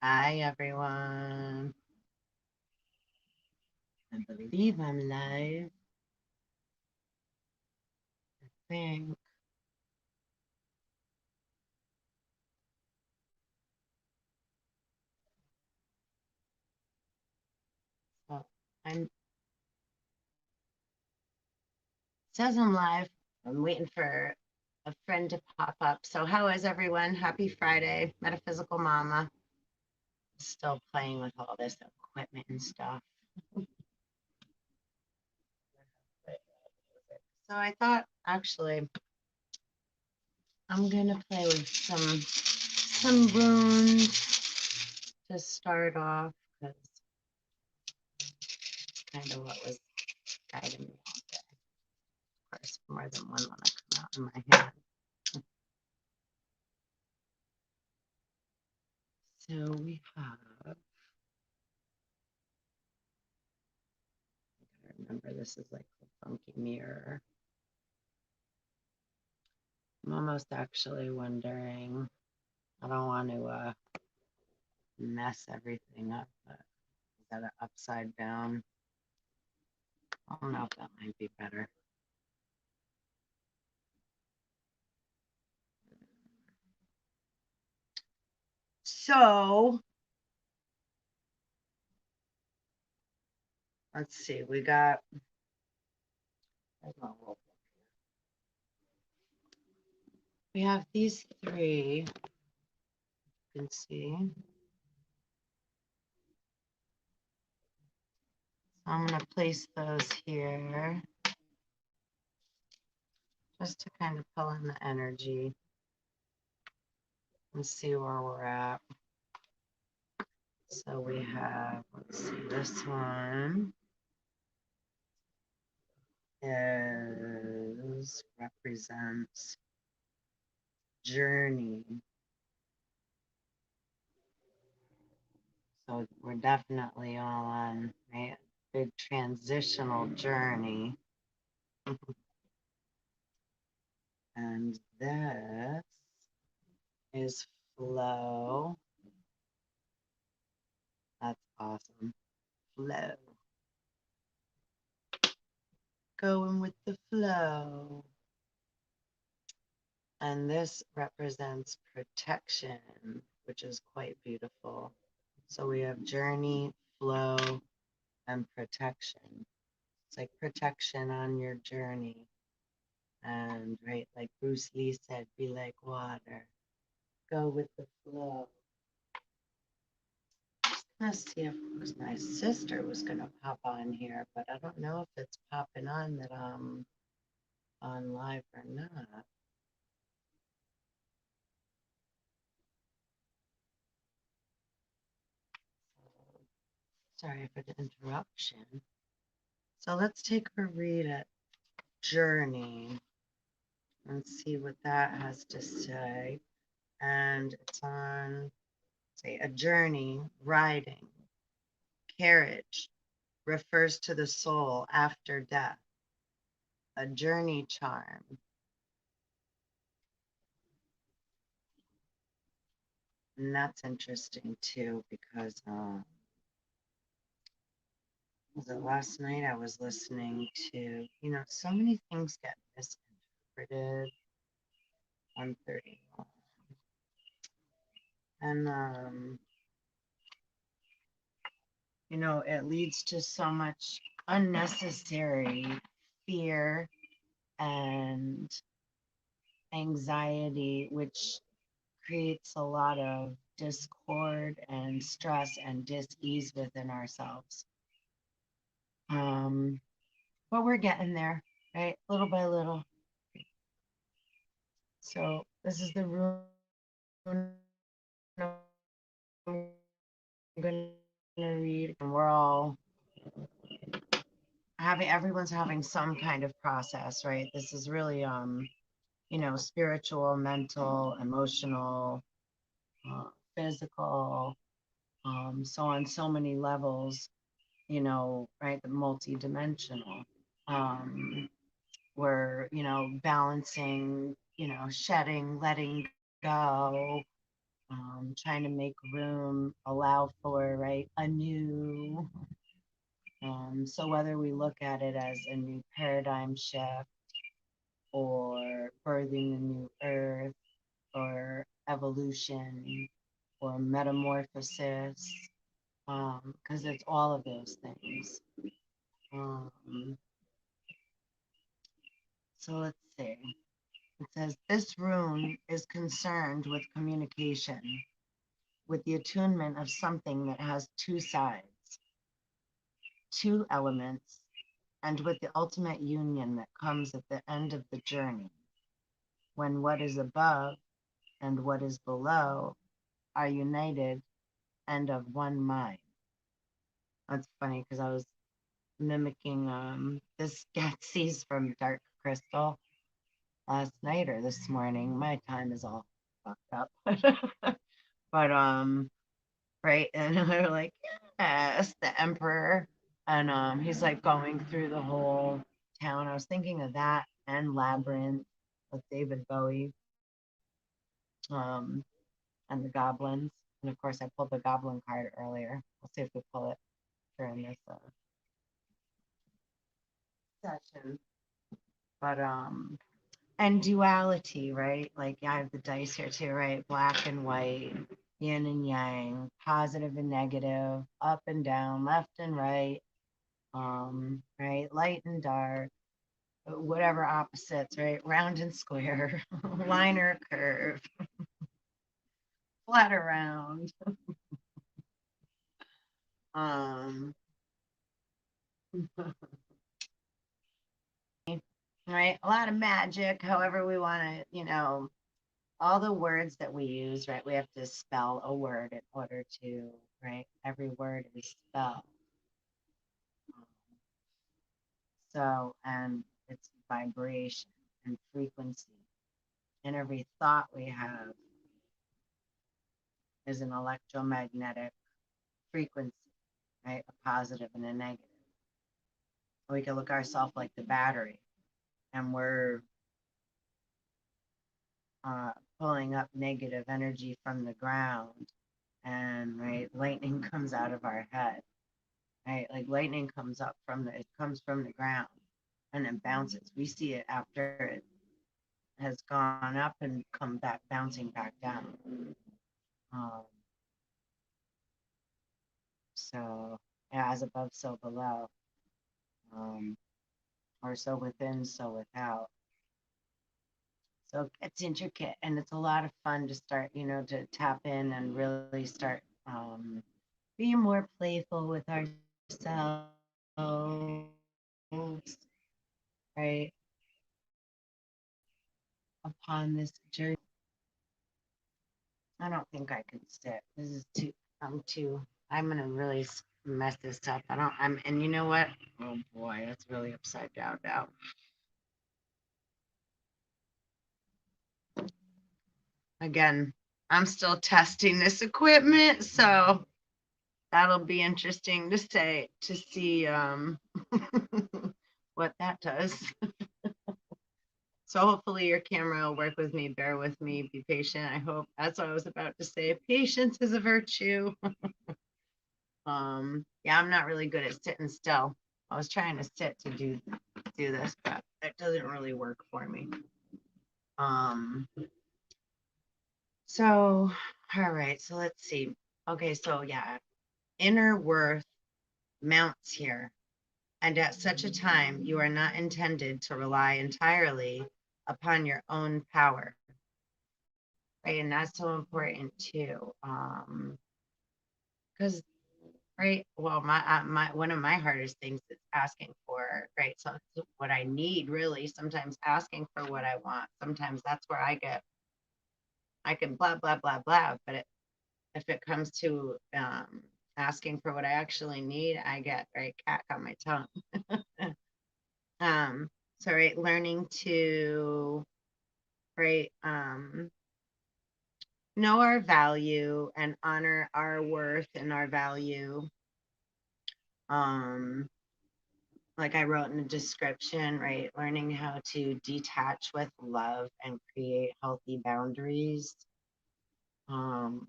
Hi, everyone. I believe I'm live. I think. So I'm says I'm live. I'm waiting for a friend to pop up. So how is everyone? Happy Friday, Metaphysical Mama. Still playing with all this equipment and stuff. So I thought actually I'm gonna play with some runes to start off because kind of what was guiding me all day. Of course, more than one want to come out in my hand. So we have, I remember this is like the funky mirror. I'm almost actually wondering, I don't want to mess everything up, but is that an upside down? I don't know if that might be better. So let's see, we have these three, you can see. So I'm going to place those here just to kind of pull in the energy and see where we're at. So we have, let's see, this one represents journey. So we're definitely on a big transitional journey. And this is flow. That's awesome. Flow. Going with the flow. And this represents protection, which is quite beautiful. So we have journey, flow, and protection. It's like protection on your journey. And right, like Bruce Lee said, be like water. Go with the flow. Let's see if it was my sister was gonna pop on here, but I don't know if it's popping on that I'm on live or not. Sorry for the interruption. So let's take a read at journey and see what that has to say. And it's on, say, a journey, riding, carriage, refers to the soul after death, a journey charm. And that's interesting too, because was it last night I was listening to, so many things get misinterpreted on 31. And it leads to so much unnecessary fear and anxiety, which creates a lot of discord and stress and dis-ease within ourselves. But we're getting there, right? Little by little. So this is the rune I'm going to read, and we're all everyone's having some kind of process, right? This is really, spiritual, mental, emotional, physical. So on so many levels, right, the multi-dimensional. We're, balancing, shedding, letting go, trying to make room, allow for, right, a new. So whether we look at it as a new paradigm shift or birthing a new earth or evolution or metamorphosis, because it's all of those things. Um, so let's see. It says this rune is concerned with communication, with the attunement of something that has two sides, two elements, and with the ultimate union that comes at the end of the journey, when what is above and what is below are united and of one mind. That's funny because I was mimicking this Skeksis from Dark Crystal last night or this morning. My time is all fucked up. But right, and they're like, yes, the Emperor. And he's like going through the whole town. I was thinking of that and Labyrinth with David Bowie, um, and the goblins. And of course I pulled the goblin card earlier. We'll see if we pull it during this session. But and duality, right? Like I have the dice here too, right? Black and white, yin and yang, positive and negative, up and down, left and right, right, light and dark, whatever opposites, right? Round and square, line or curve, flat around. Um, right, a lot of magic, however we want to, all the words that we use, right? We have to spell a word in order to, right? Every word is spelled. So, and it's vibration and frequency. And every thought we have is an electromagnetic frequency, right? A positive and a negative. We can look ourselves like the battery, and we're pulling up negative energy from the ground, and right, lightning comes out of our head, right? Like lightning comes up it comes from the ground, and it bounces. We see it after it has gone up and come back, bouncing back down. Um, so, yeah, as above, so below, or so within, so without. So it's intricate and it's a lot of fun to start, to tap in and really start being more playful with ourselves, right? Upon this journey. I don't think I can sit. This is I'm gonna really mess this up. And you know what? Oh boy, that's really upside down now. Again, I'm still testing this equipment, so that'll be interesting to see what that does. So hopefully your camera will work with me. Bear with me. Be patient. I hope that's what I was about to say. Patience is a virtue. Yeah, I'm not really good at sitting still. I was trying to sit to do this, but it doesn't really work for me. So all right, so let's see. Okay, so yeah, inner worth mounts here. And at such a time, you are not intended to rely entirely upon your own power. Right. And that's so important too. Because right, well, my one of my hardest things is asking for, right? So what I need really, sometimes asking for what I want. Sometimes that's where I can blah blah blah blah. But if it comes to asking for what I actually need, I get right cack on my tongue. So right, learning to right know our value and honor our worth and our value. Um, like I wrote in the description, right, learning how to detach with love and create healthy boundaries. um,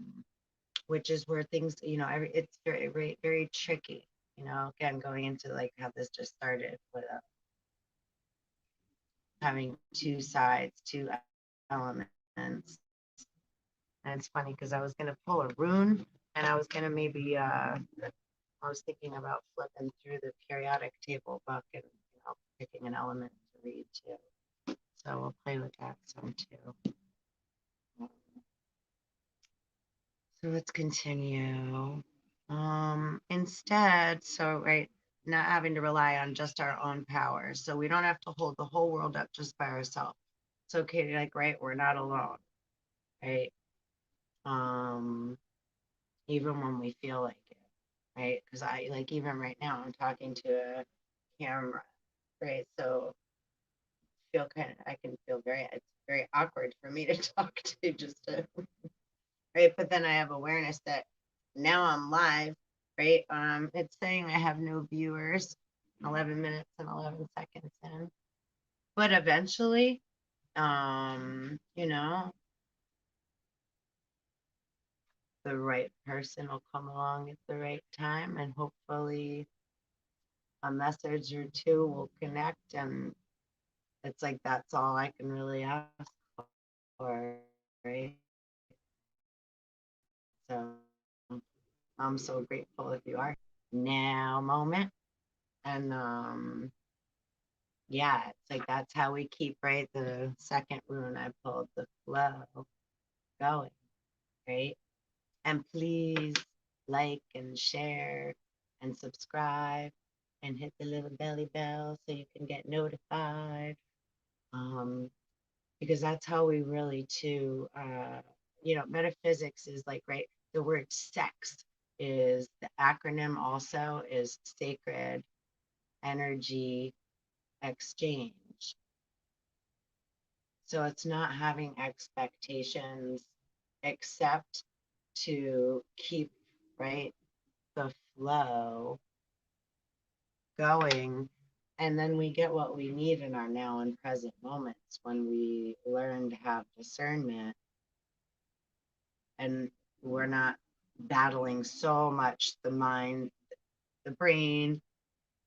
which is where things, it's very, very, very tricky. Again, going into like how this just started with having two sides, two elements. And it's funny because I was going to pull a rune and I was going to maybe, I was thinking about flipping through the periodic table book and picking an element to read too. So we'll play with that some too. So let's continue. Instead, so right, not having to rely on just our own powers. So we don't have to hold the whole world up just by ourselves. It's okay to like, right, we're not alone, right? Um, even when we feel like it, right? Because I like even right now I'm talking to a camera, right? So feel kind of I can feel it's very awkward for me to talk to just to right. But then I have awareness that now I'm live, right? It's saying I have no viewers, 11 minutes and 11 seconds in. But eventually, the right person will come along at the right time and hopefully a message or two will connect and it's like that's all I can really ask for, right? So I'm so grateful if you are now moment. And yeah, it's like that's how we keep right the second rune I pulled the flow going, right? And please like and share and subscribe and hit the little belly bell so you can get notified. Because that's how we really too metaphysics is like right the word sex is the acronym also is sacred energy exchange. So it's not having expectations except to keep right the flow going. And then we get what we need in our now and present moments when we learn to have discernment and we're not battling so much the mind, the brain,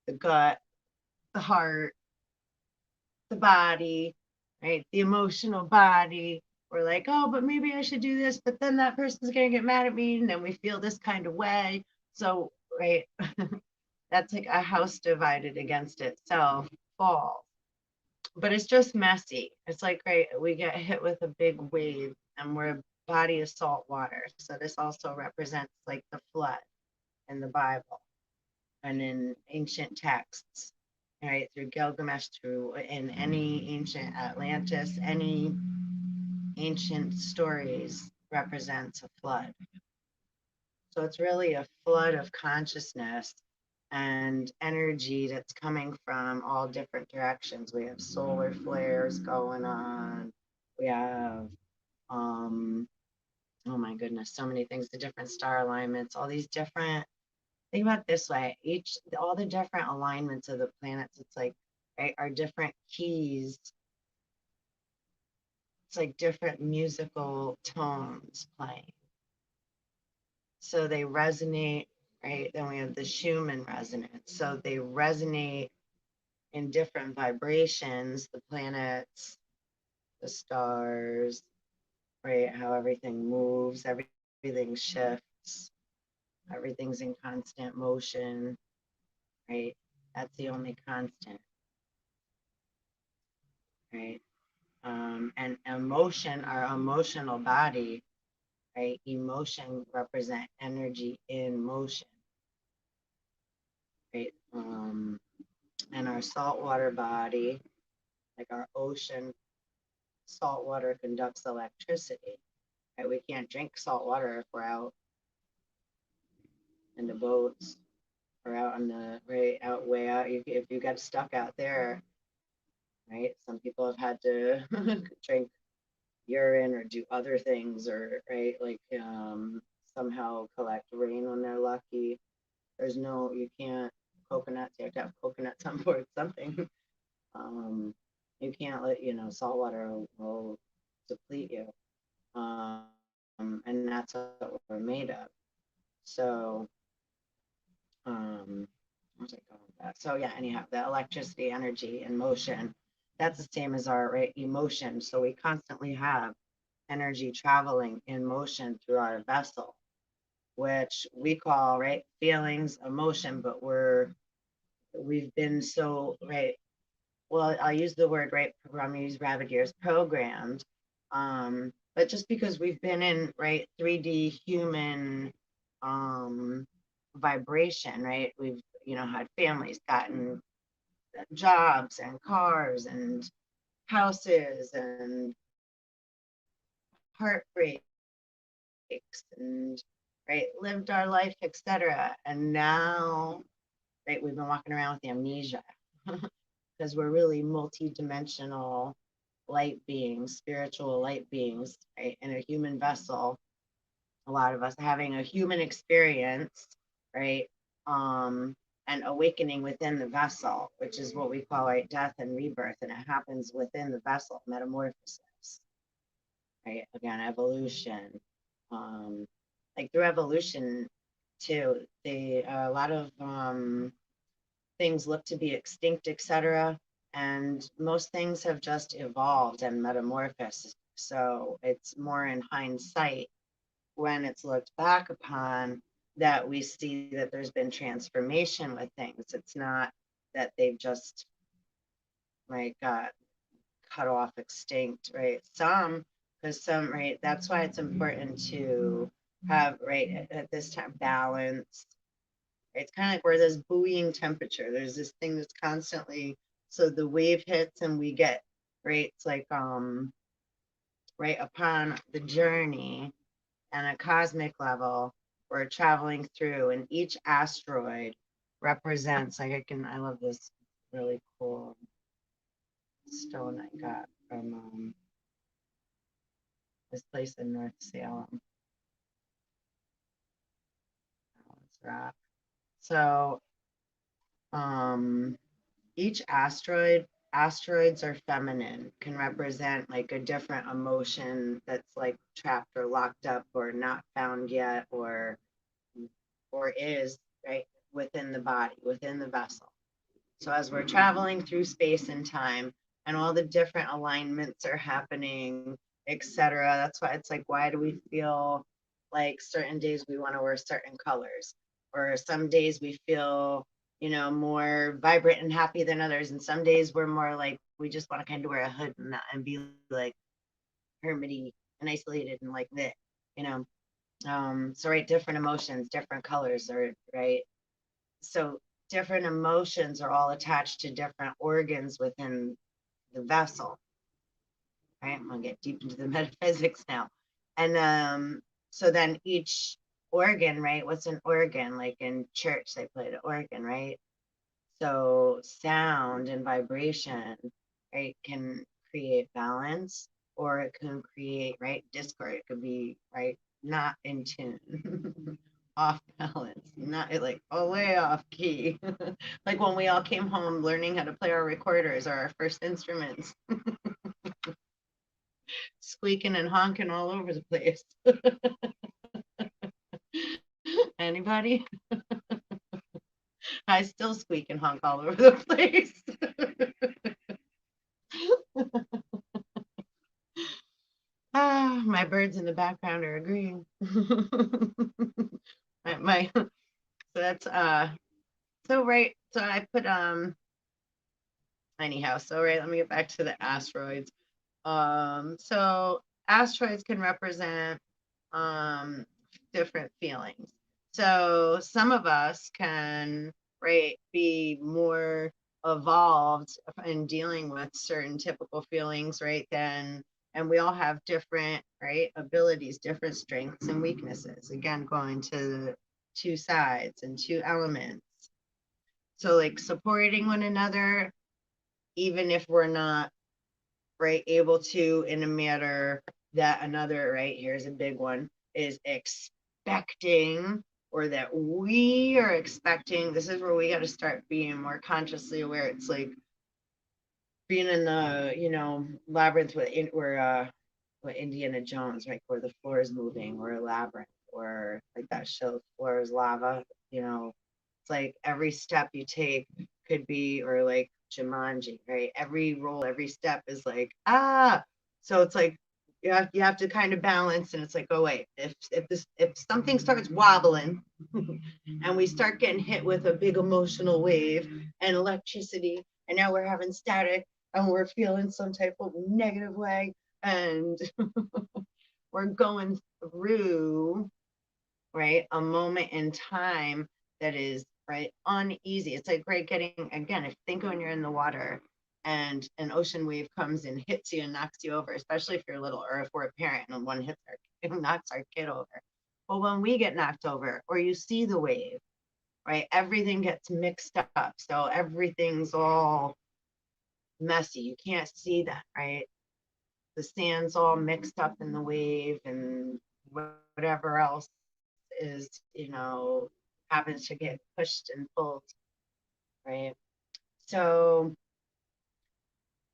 the gut, the heart, the body, right? The emotional body. We're like, oh, but maybe I should do this, but then that person's going to get mad at me. And then we feel this kind of way. So, right, that's like a house divided against itself falls. But it's just messy. It's like, right, we get hit with a big wave and we're a body of salt water. So this also represents like the flood in the Bible and in ancient texts, right? Through Gilgamesh, through in any ancient Atlantis, any ancient stories represents a flood. So it's really a flood of consciousness and energy that's coming from all different directions. We have solar flares going on. We have, oh my goodness, so many things, the different star alignments, all these different, think about it this way, all the different alignments of the planets, it's like, right, are different keys. It's like different musical tones playing. So they resonate, right? Then we have the Schumann resonance. So they resonate in different vibrations, the planets, the stars, right? How everything moves, everything shifts, everything's in constant motion, right? That's the only constant, right? And emotion, our emotional body, right? Emotion represent energy in motion, right? And our saltwater body, like our ocean, salt water conducts electricity, right? We can't drink salt water if we're out in the boats or out on the, right, out way out. If you get stuck out there, right? Some people have had to drink urine or do other things or right like somehow collect rain when they're lucky. There's no, you can't, coconuts, you have to have coconuts on board something. You can't let salt water will deplete you. and that's what we're made of. So, what's I going with that? So yeah, anyhow, the electricity, energy, and motion, that's the same as our right emotion. So we constantly have energy traveling in motion through our vessel, which we call right feelings, emotion, but we've been so right. Well, I'll use the word right. I'm gonna use rabbit ears, programmed. But just because we've been in right 3D human um vibration, right? We've had families, gotten jobs and cars and houses and heartbreaks and right lived our life, etc. And now right we've been walking around with amnesia because we're really multi-dimensional light beings, spiritual light beings, right, in a human vessel. A lot of us having a human experience, right, and awakening within the vessel, which is what we call right death and rebirth, and it happens within the vessel, metamorphosis, right? Again, evolution, like through evolution too. A lot of things look to be extinct, etc. And most things have just evolved and metamorphosed. So it's more in hindsight when it's looked back upon that we see that there's been transformation with things. It's not that they've just like got cut off, extinct, right? Some, because some, right? That's why it's important to have, right, at this time, balance. It's kind of like where there's buoying temperature. There's this thing that's constantly, so the wave hits and we get, right? It's like, right upon the journey and a cosmic level, we're traveling through, and each asteroid represents, like I love this really cool stone I got from this place in North Salem. Let's rock. So, um, each asteroids are feminine, can represent like a different emotion that's like trapped or locked up or not found yet, or is right within the body, within the vessel. So as we're traveling through space and time and all the different alignments are happening, etc. That's why it's like, why do we feel like certain days we want to wear certain colors? Or some days we feel, more vibrant and happy than others. And some days we're more like, we just want to kind of wear a hood and be like hermity and isolated and like that, you know. So right, different emotions, different colors, or right, so different emotions are all attached to different organs within the vessel, right? I'm gonna get deep into the metaphysics now. And so then each organ, right? What's an organ? Like in church, they play the organ, right? So sound and vibration, right, can create balance or it can create, right, discord. It could be, right, not in tune, off balance, not like oh, way off key. Like when we all came home learning how to play our recorders or our first instruments, squeaking and honking all over the place. Anybody? I still squeak and honk all over the place. My birds in the background are agreeing. So that's so right. So I put anyhow, so right, let me get back to the asteroids. So asteroids can represent different feelings. So some of us can, right, be more evolved in dealing with certain typical feelings, right, than, and we all have different, right, abilities, different strengths and weaknesses. Again, going to the two sides and two elements. So like supporting one another, even if we're not right able to in a matter that another, right, here's a big one, is expecting, or that we are expecting. This is where we got to start being more consciously aware. It's like being in the labyrinth where what Indiana Jones, right, where the floor is moving, or a labyrinth, or like that show, floor is lava. You know, it's like every step you take could be, or like Jumanji, right? Every roll, every step is like ah. So it's like you have to kind of balance, and it's like, oh wait, if something starts wobbling, and we start getting hit with a big emotional wave and electricity, and now we're having static, and we're feeling some type of negative way, and we're going through, right, a moment in time that is, right, uneasy. It's like, right, getting, again, if think when you're in the water and an ocean wave comes and hits you and knocks you over, especially if you're little, or if we're a parent and one hits knocks our kid over. Well, when we get knocked over, or you see the wave, right, everything gets mixed up. So everything's all messy. You can't see that, right? The sand's all mixed up in the wave, and whatever else is, happens to get pushed and pulled, right? So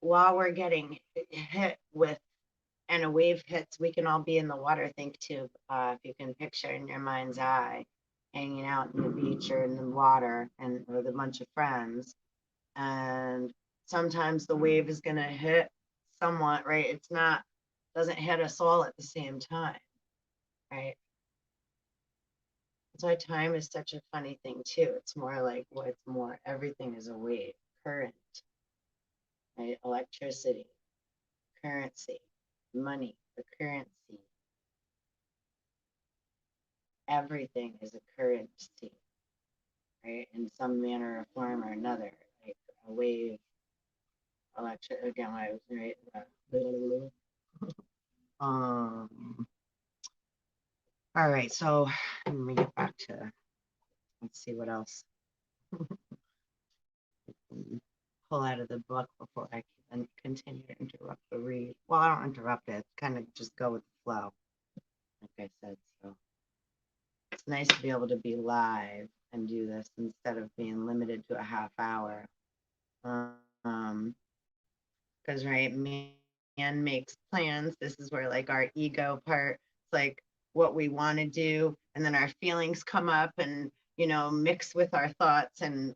while we're getting hit with, and a wave hits, we can all be in the water. Think too, if you can picture in your mind's eye, hanging out in the beach or in the water, and with a bunch of friends, and sometimes the wave is going to hit somewhat, right? It's not, doesn't hit us all at the same time, right? That's why time is such a funny thing too. It's more like, what's more, everything is a wave, current, right? Electricity, currency, money, the currency, everything is a currency, right? In some manner or form or another, like a wave, electric, again, I was right. Um, all right, so let me get back to, let's see what else pull out of the book before I can continue to interrupt the read. Well, I don't interrupt it, kind of just go with the flow, like I said. So it's nice to be able to be live and do this instead of being limited to a half hour. Because, right, man makes plans. This is where, like, our ego part, it's like what we want to do, and then our feelings come up and, mix with our thoughts, and,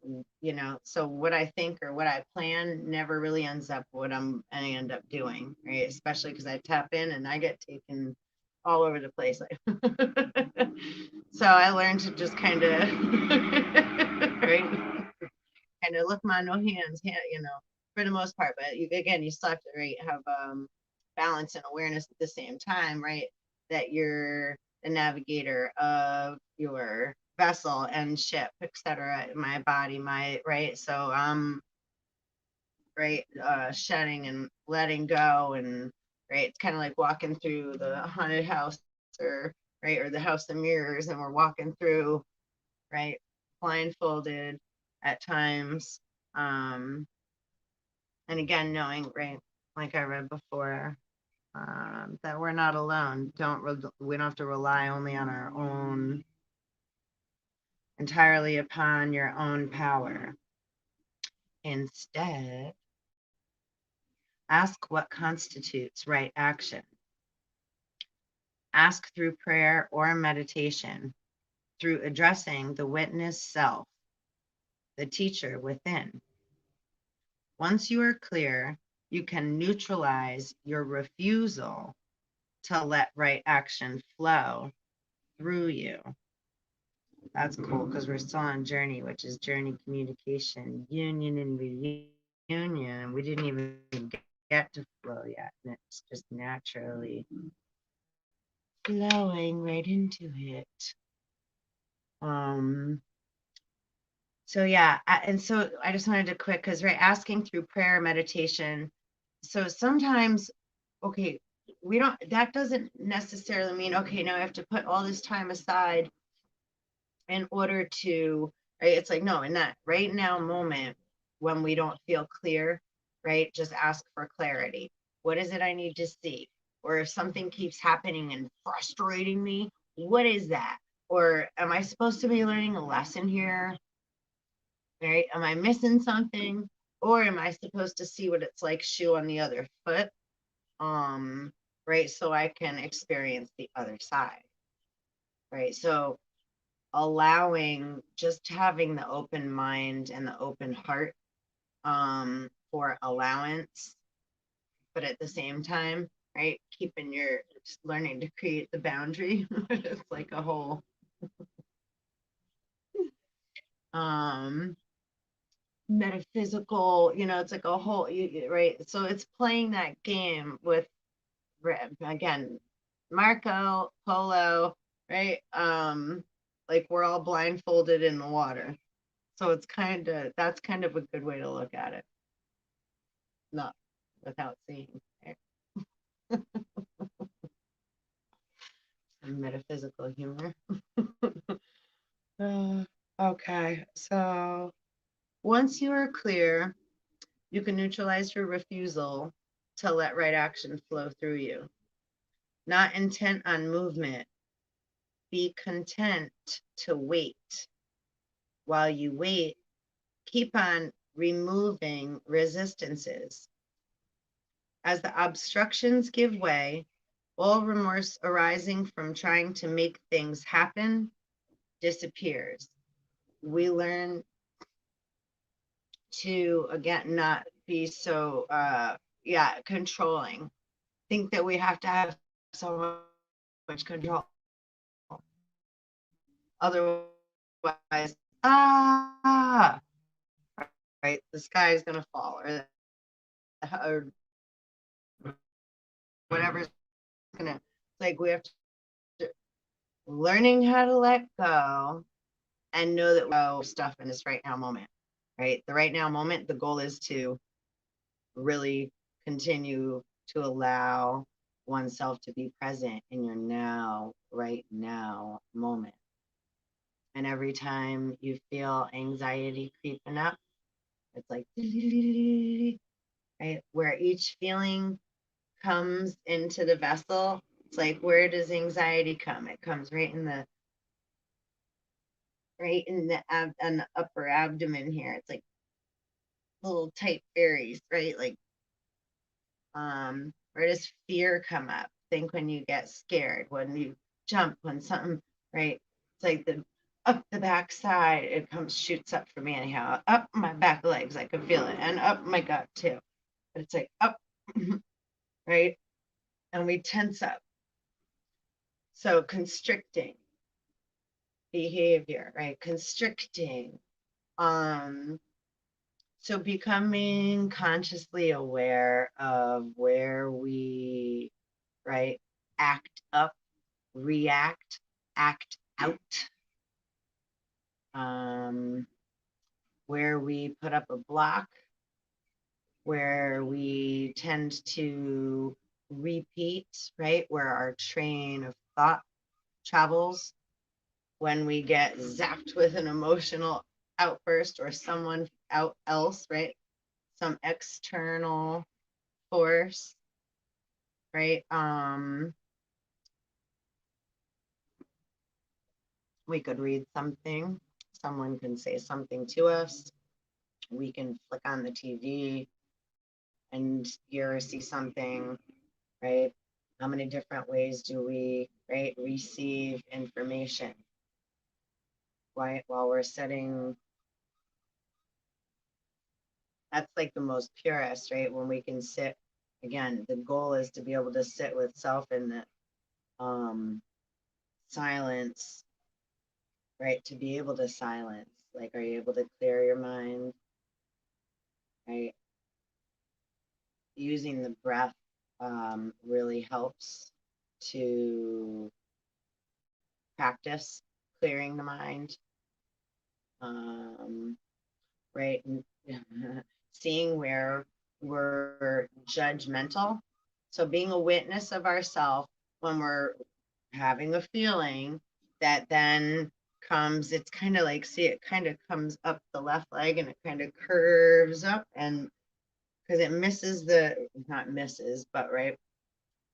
so what I think or what I plan never really ends up what I end up doing, right? Especially because I tap in and I get taken all over the place. So I learned to just kind of right, kind of look my no hands, for the most part. But you still have to, right, have balance and awareness at the same time, right? That you're the navigator of your vessel and ship, etc. My body, my right. So right, shedding and letting go, and right, it's kind of like walking through the haunted house, or right, or the house of mirrors, and we're walking through, right, blindfolded at times. And again, knowing, right, like I read before, that we're not alone. We don't have to rely only on our own, entirely upon your own power. Instead, ask what constitutes right action. Ask through prayer or meditation, through addressing the witness self, the teacher within. Once you are clear, you can neutralize your refusal to let right action flow through you. That's cool, because we're still on journey, which is journey, communication, union, and reunion. We didn't even get to flow yet, and it's just naturally flowing right into it. So yeah, and so I just wanted to quick, because right, asking through prayer, meditation. So sometimes, okay, that doesn't necessarily mean, okay, now I have to put all this time aside in order to, right? It's like, no, in that right now moment when we don't feel clear, right? Just ask for clarity. What is it I need to see? Or if something keeps happening and frustrating me, what is that? Or am I supposed to be learning a lesson here? Right? Am I missing something? Or am I supposed to see what it's like shoe on the other foot? right? So I can experience the other side, right? So allowing, just having the open mind and the open heart for allowance, but at the same time, right, keeping your, just learning to create the boundary. It's like a whole metaphysical, it's like a whole, right? So it's playing that game with, again, Marco Polo, right? Like we're all blindfolded in the water. So it's that's kind of a good way to look at it. Not without seeing, right? Some metaphysical humor. Okay, so once you are clear, you can neutralize your refusal to let right action flow through you. Not intent on movement, be content to wait. While you wait, keep on removing resistances. As the obstructions give way, all remorse arising from trying to make things happen disappears. We learn to, again, not be so, controlling. Think that we have to have so much control. Otherwise, right, the sky is going to fall, or whatever's going to, like, we have to, learning how to let go and know that we're stuff in this right now moment, right? The right now moment, the goal is to really continue to allow oneself to be present in your now, right now moment. And every time you feel anxiety creeping up, it's like, right, where each feeling comes into the vessel, it's like, where does anxiety come? It comes right in the upper abdomen here. It's like little tight fairies, right? Like, where does fear come up? Think when you get scared, when you jump, when something, right? It's like the up the back side, it comes, shoots up for me anyhow, up my back legs, I can feel it, and up my gut too. But it's like up, right? And we tense up. So constricting behavior, right? Constricting. So becoming consciously aware of where we, right, act up, react, act out, where we put up a block, where we tend to repeat, right, where our train of thought travels, when we get zapped with an emotional outburst or someone else, right, some external force, right? We could read something, someone can say something to us, we can flick on the TV and hear or see something, right? How many different ways do we, right, receive information? Right, while we're sitting, that's like the most purest, right? When we can sit, again, the goal is to be able to sit with self in the silence, right? To be able to silence, like, are you able to clear your mind, right? Using the breath really helps to practice clearing the mind, right? Seeing where we're judgmental. So being a witness of ourselves when we're having a feeling that then comes, it's kind of like, see, it kind of comes up the left leg and it kind of curves up, and because it misses not misses, but right,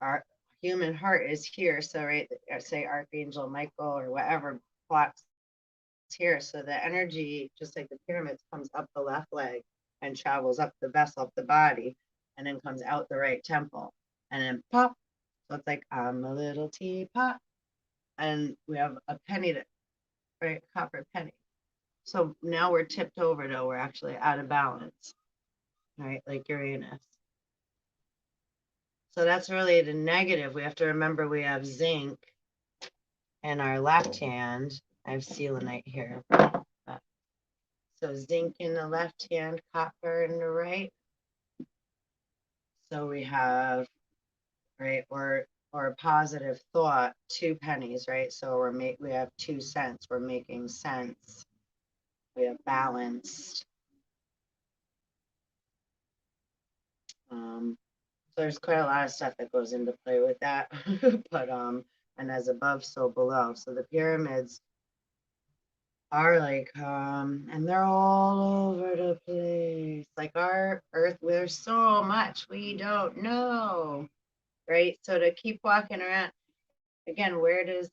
our human heart is here. So right, say Archangel Michael or whatever blocks here. So the energy, just like the pyramids, comes up the left leg and travels up the vessel of the body and then comes out the right temple. And then pop, So it's like I'm a little teapot, and we have a penny that, right, copper penny. So now we're tipped over though, we're actually out of balance, right? Like Uranus. So that's really the negative. We have to remember we have zinc in our left hand. I have selenite here. So zinc in the left hand, copper in the right. So we have, right, or a positive thought, 2 pennies, right? So we have 2 cents. We're making sense. We have balanced. So there's quite a lot of stuff that goes into play with that. But and as above, so below. So the pyramids are like and they're all over the place. Like our earth, there's so much we don't know. Right. So to keep walking around again, where does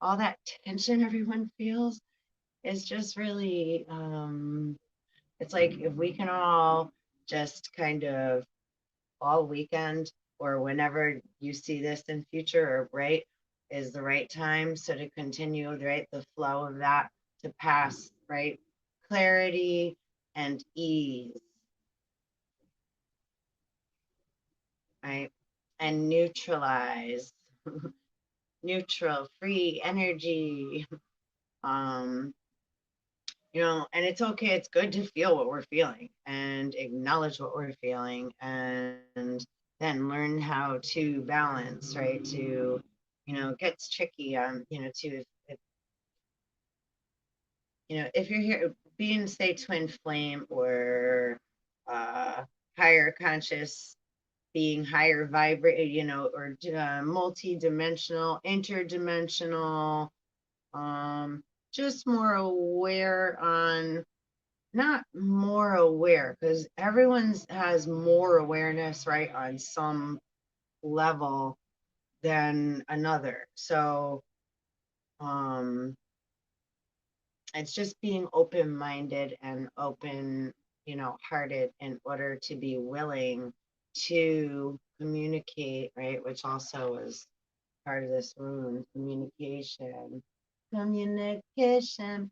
all that tension everyone feels is just really it's like if we can all just kind of all weekend or whenever you see this in future, or right, is the right time. So to continue, right, the flow of that to pass, right, clarity and ease, right, and neutralize, neutral, free energy. Um, and it's okay. It's good to feel what we're feeling and acknowledge what we're feeling and then learn how to balance, right? To, it gets tricky, if you're here being, say, twin flame or uh, higher conscious being, higher vibrate, or multi-dimensional, interdimensional, just more aware on, not more aware, because everyone's has more awareness, right, on some level than another. So it's just being open-minded and open, hearted in order to be willing to communicate, right, which also is part of this rune, communication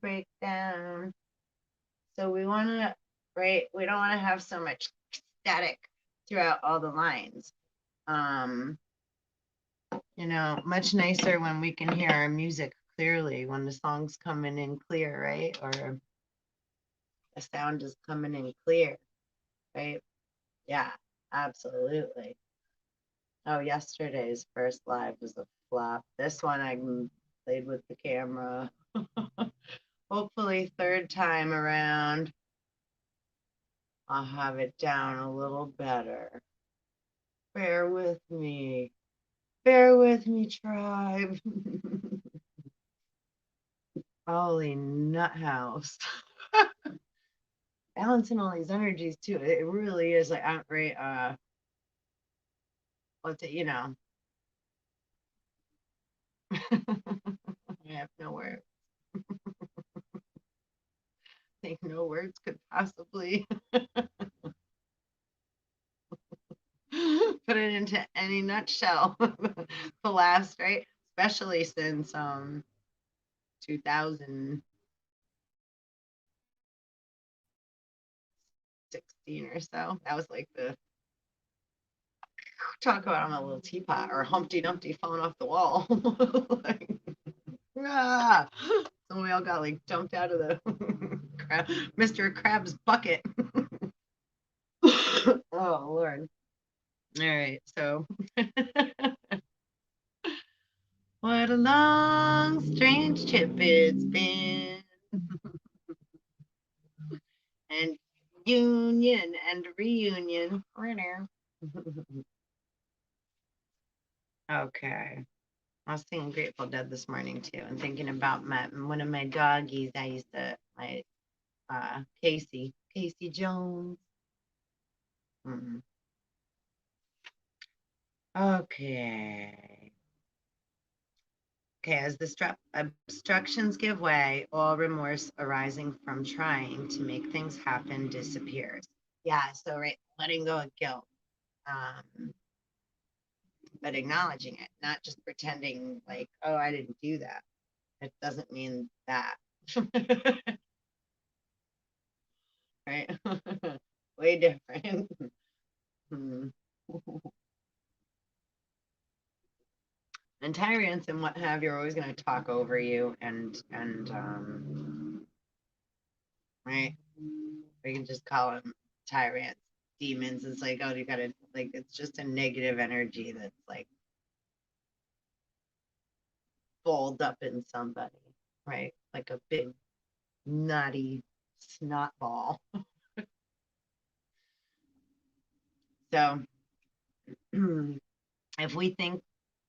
breakdown. So we want to, right, we don't want to have so much static throughout all the lines. Much nicer when we can hear our music clearly, when the song's coming in clear, right? Or the sound is coming in clear, right? Yeah, absolutely. Oh, yesterday's first live was a flop. This one I played with the camera. Hopefully, third time around, I'll have it down a little better. Bear with me. Bear with me, tribe. Holy nut house. Balancing all these energies too. It really is like right, what's it, I have no words. I think no words could possibly put it into any nutshell. The last, right? Especially since 2016 or so. That was like the talk about I'm a little teapot or Humpty Dumpty falling off the wall. Like, ah! So we all got like dumped out of the Mr. Krabs bucket. Oh Lord. All right, so what a long, strange trip it's been. And union and reunion. Okay. I was singing Grateful Dead this morning too, and thinking about one of my doggies. I used to my Casey Jones. Mm. Okay. Okay, as the obstructions give way, all remorse arising from trying to make things happen disappears. Yeah, so right, letting go of guilt. Um, but acknowledging it, not just pretending like, oh, I didn't do that. It doesn't mean that. Right? Way different. Hmm. And tyrants and what have you are always going to talk over you and right, we can just call them tyrants, demons. It's like, oh, you gotta, like, it's just a negative energy that's like balled up in somebody, right? Like a big naughty snot ball. So if we think,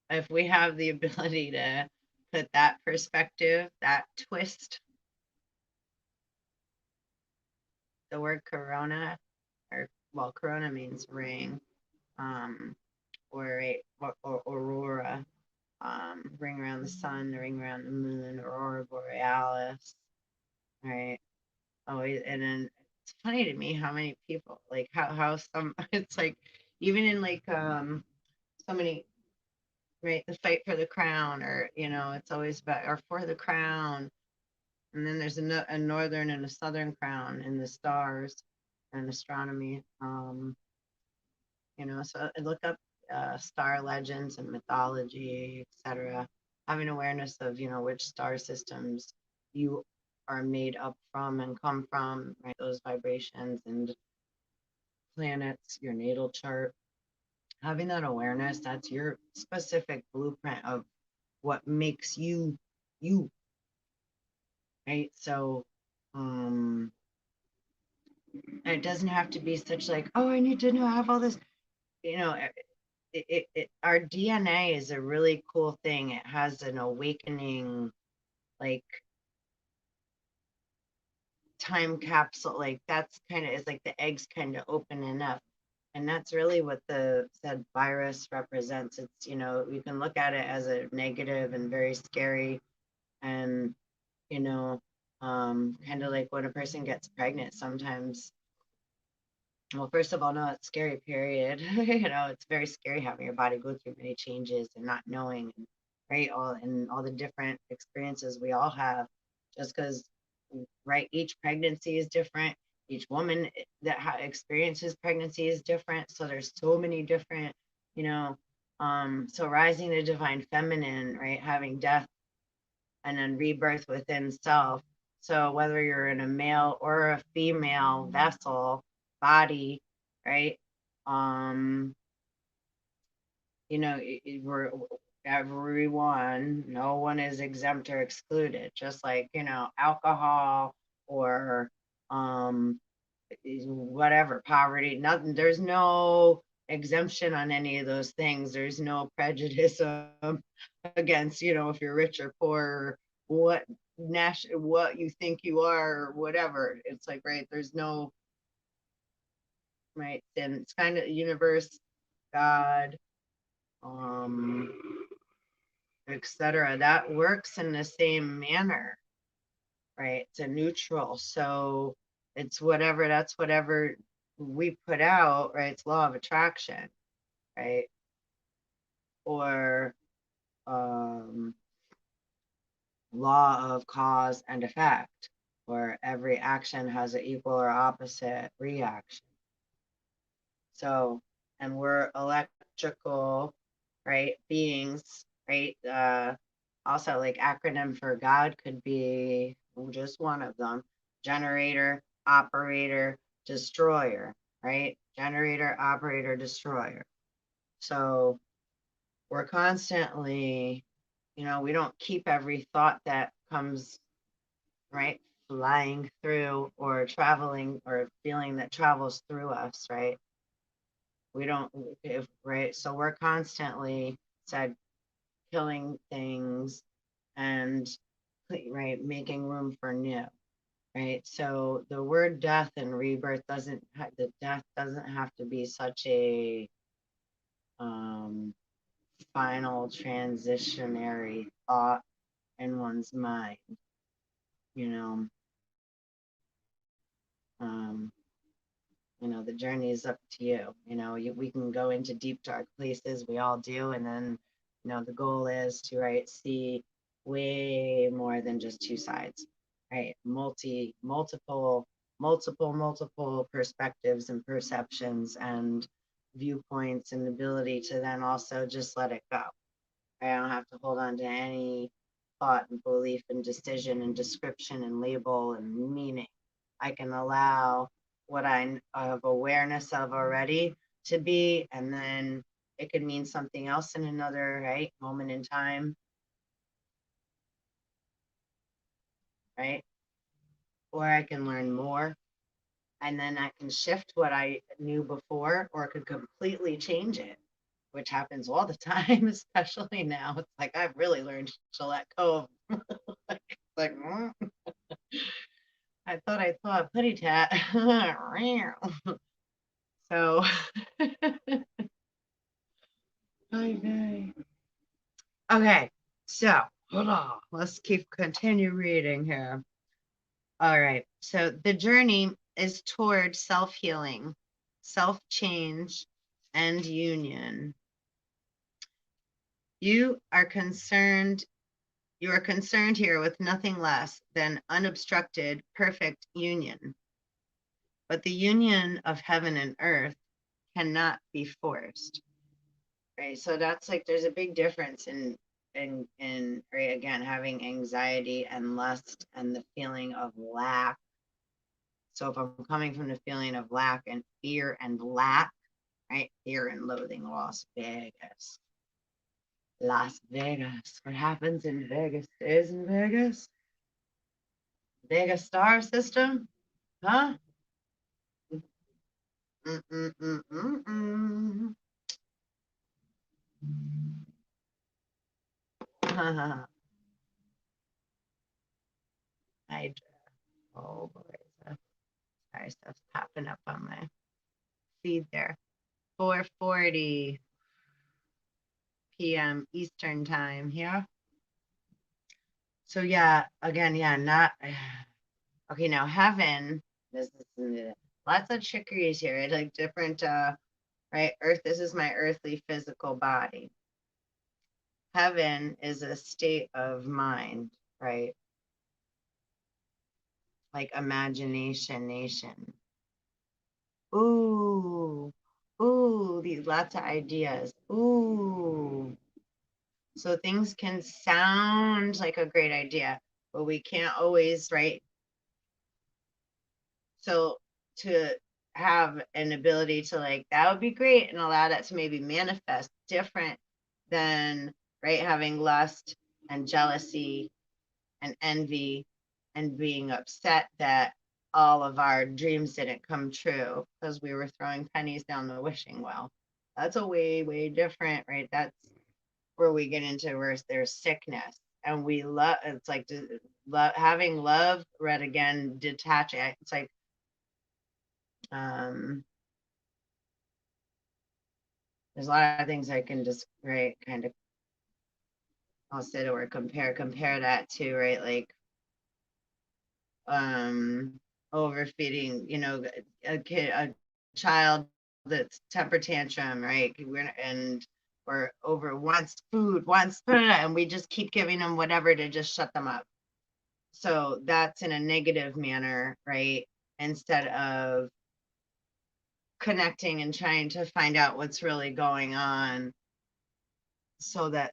if we have the ability to put that perspective, that twist, the word corona, or well, corona means ring, um, or aurora, ring around the sun, ring around the moon, aurora borealis, right? Oh, and then it's funny to me how many people like how some it's like even in like so many, right, the fight for the crown, or it's always about or for the crown, and then there's a northern and a southern crown in the stars and astronomy. So look up star legends and mythology, etc. Having awareness of which star systems you are made up from and come from, right? Those vibrations and planets, your natal chart. Having that awareness, that's your specific blueprint of what makes you you, right? So it doesn't have to be such like, oh, I need to know have all this, you know, our DNA is a really cool thing. It has an awakening, like time capsule, like that's kind of is like the eggs kind of opening up. And that's really what the said virus represents. It's, you can look at it as a negative and very scary. And, you know, kind of like when a person gets pregnant, sometimes, well, first of all, no, it's scary, period. It's very scary having your body go through many changes and not knowing, right? All the different experiences we all have, just because, right, each pregnancy is different. Each woman that experiences pregnancy is different. So there's so many different, you know, so rising the divine feminine, right? Having death and then rebirth within self. So whether you're in a male or a female vessel, body, right? Um, we're everyone, no one is exempt or excluded, just like, alcohol or whatever, poverty, nothing, there's no exemption on any of those things. There's no prejudice against, if you're rich or poor, what what you think you are, or whatever. It's like, right, there's no, right, and it's kind of universe, God, um, etc. That works in the same manner, right? It's a neutral. So it's whatever, that's whatever we put out, right? It's law of attraction, right? Or law of cause and effect, where every action has an equal or opposite reaction. So, and we're electrical, right, beings, right? Also, like acronym for God could be just one of them: generator, operator, destroyer, right? Generator, operator, destroyer. So we're constantly, we don't keep every thought that comes, right, flying through or traveling or feeling that travels through us, right? We don't, if, right? So we're constantly said killing things and, right, making room for new, right? So the word death and rebirth the death doesn't have to be such a final transitionary thought in one's mind, you know. Um, you know, the journey is up to you. You know, we can go into deep, dark places. We all do. And then, you know, the goal is to, right, see way more than just two sides, right? Multiple perspectives and perceptions and viewpoints and ability to then also just let it go. I don't have to hold on to any thought and belief and decision and description and label and meaning. I can allow what I have awareness of already to be, and then it could mean something else in another, right, moment in time, right? Or I can learn more, and then I can shift what I knew before, or it could completely change it, which happens all the time, especially now. It's like I've really learned to let go of like, I saw a putty tat. So, okay. Okay, so hold on. Let's continue reading here. All right. So the journey is toward self-healing, self-change, and union. You are concerned here with nothing less than unobstructed, perfect union. But the union of heaven and earth cannot be forced. Right. So that's like there's a big difference in right, again, having anxiety and lust and the feeling of lack. So if I'm coming from the feeling of lack and fear and lack, right? Fear and loathing, Las Vegas. Las Vegas. What happens in Vegas stays in Vegas. Vegas star system? Huh? Mm-mm-mm-mm-mm. I oh boy. Sorry, stuff's popping up on my feed there. 4:40 p.m. Eastern time here. So yeah, again, yeah, not okay. Now heaven, this is lots of trickeries here. Right? Like different, right? Earth. This is my earthly physical body. Heaven is a state of mind, right? Like imagination nation. Ooh, ooh, these lots of ideas. Ooh. So things can sound like a great idea, but we can't always, right? So to have an ability to like, that would be great and allow that to maybe manifest different than, right, having lust and jealousy and envy and being upset that all of our dreams didn't come true because we were throwing pennies down the wishing well. That's a way, way different, right? That's where we get into where there's sickness and we love, it's like having love, read again, detach it. It's like, um, there's a lot of things I can just, right, kind of, I'll say the word compare that to, right, like, um, overfeeding, you know, a child that's temper tantrum, right? And or over wants food, and we just keep giving them whatever to just shut them up. So that's in a negative manner, right? Instead of connecting and trying to find out what's really going on so that,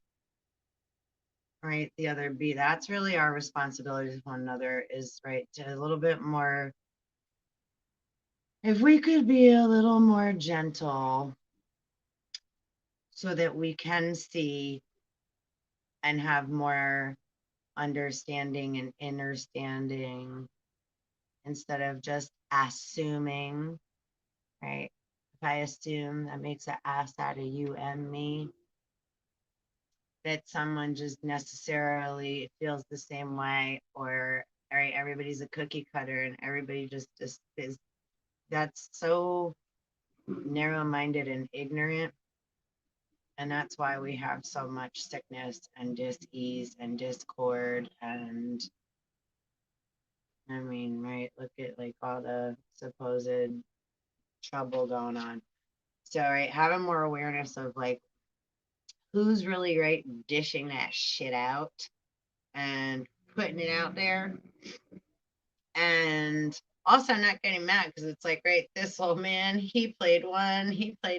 right, the other be, that's really our responsibility to one another is, right, to a little bit more, if we could be a little more gentle so that we can see and have more understanding and understanding instead of just assuming, right? If I assume, that makes an ass out of you and me, that someone just necessarily feels the same way, or right, everybody's a cookie cutter and everybody just is, that's so narrow-minded and ignorant. And that's why we have so much sickness and dis-ease and discord. And I mean, right, look at like all the supposed trouble going on. So, right, having more awareness of like who's really right dishing that shit out and putting it out there, and also not getting mad because it's like, right, this old man, he played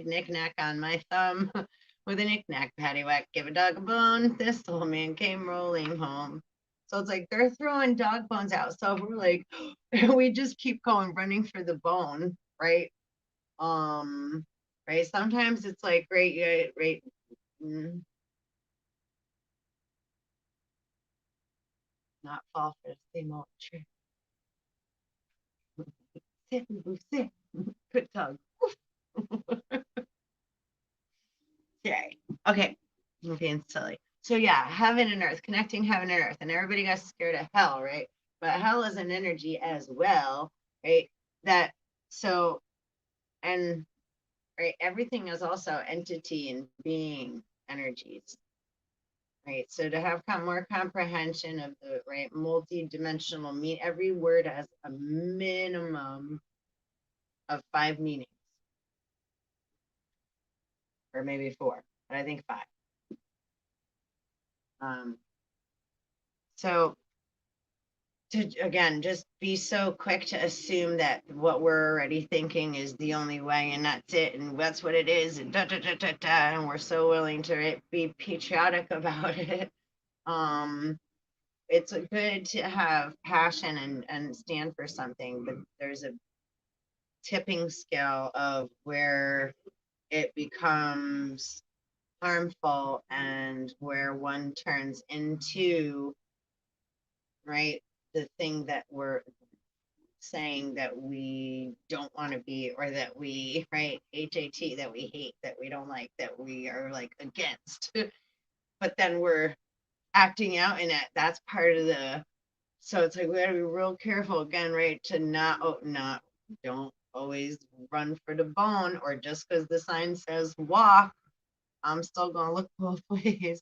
knick-knack on my thumb with a knick-knack paddywhack, give a dog a bone, this old man came rolling home. So it's like they're throwing dog bones out. So we're like, we just keep going, running for the bone, right? Um, right. Sometimes it's like, right, yeah, right. mm, Not fall for the same old trick. Sit, sit, good dog. Okay. Okay. I'm being silly. So yeah, heaven and earth, connecting heaven and earth, and everybody got scared of hell, right? But hell is an energy as well, right? That so and right, everything is also entity and being energies, right? So to have more comprehension of the right multi-dimensional mean, every word has a minimum of 5 meanings, or maybe 4, but I think 5. Um, so to again just be so quick to assume that what we're already thinking is the only way and that's it and that's what it is and da da da da da, and we're so willing to be patriotic about it. um it's good to have passion and stand for something, but there's a tipping scale of where it becomes harmful and where one turns into right the thing that we're saying that we don't want to be, or that we, right, HAT, that we hate, that we don't like, that we are like against. But then we're acting out in it. That's part of the, so it's like we gotta be real careful again, right? To not, don't always run for the bone, or just because the sign says walk, I'm still gonna look both ways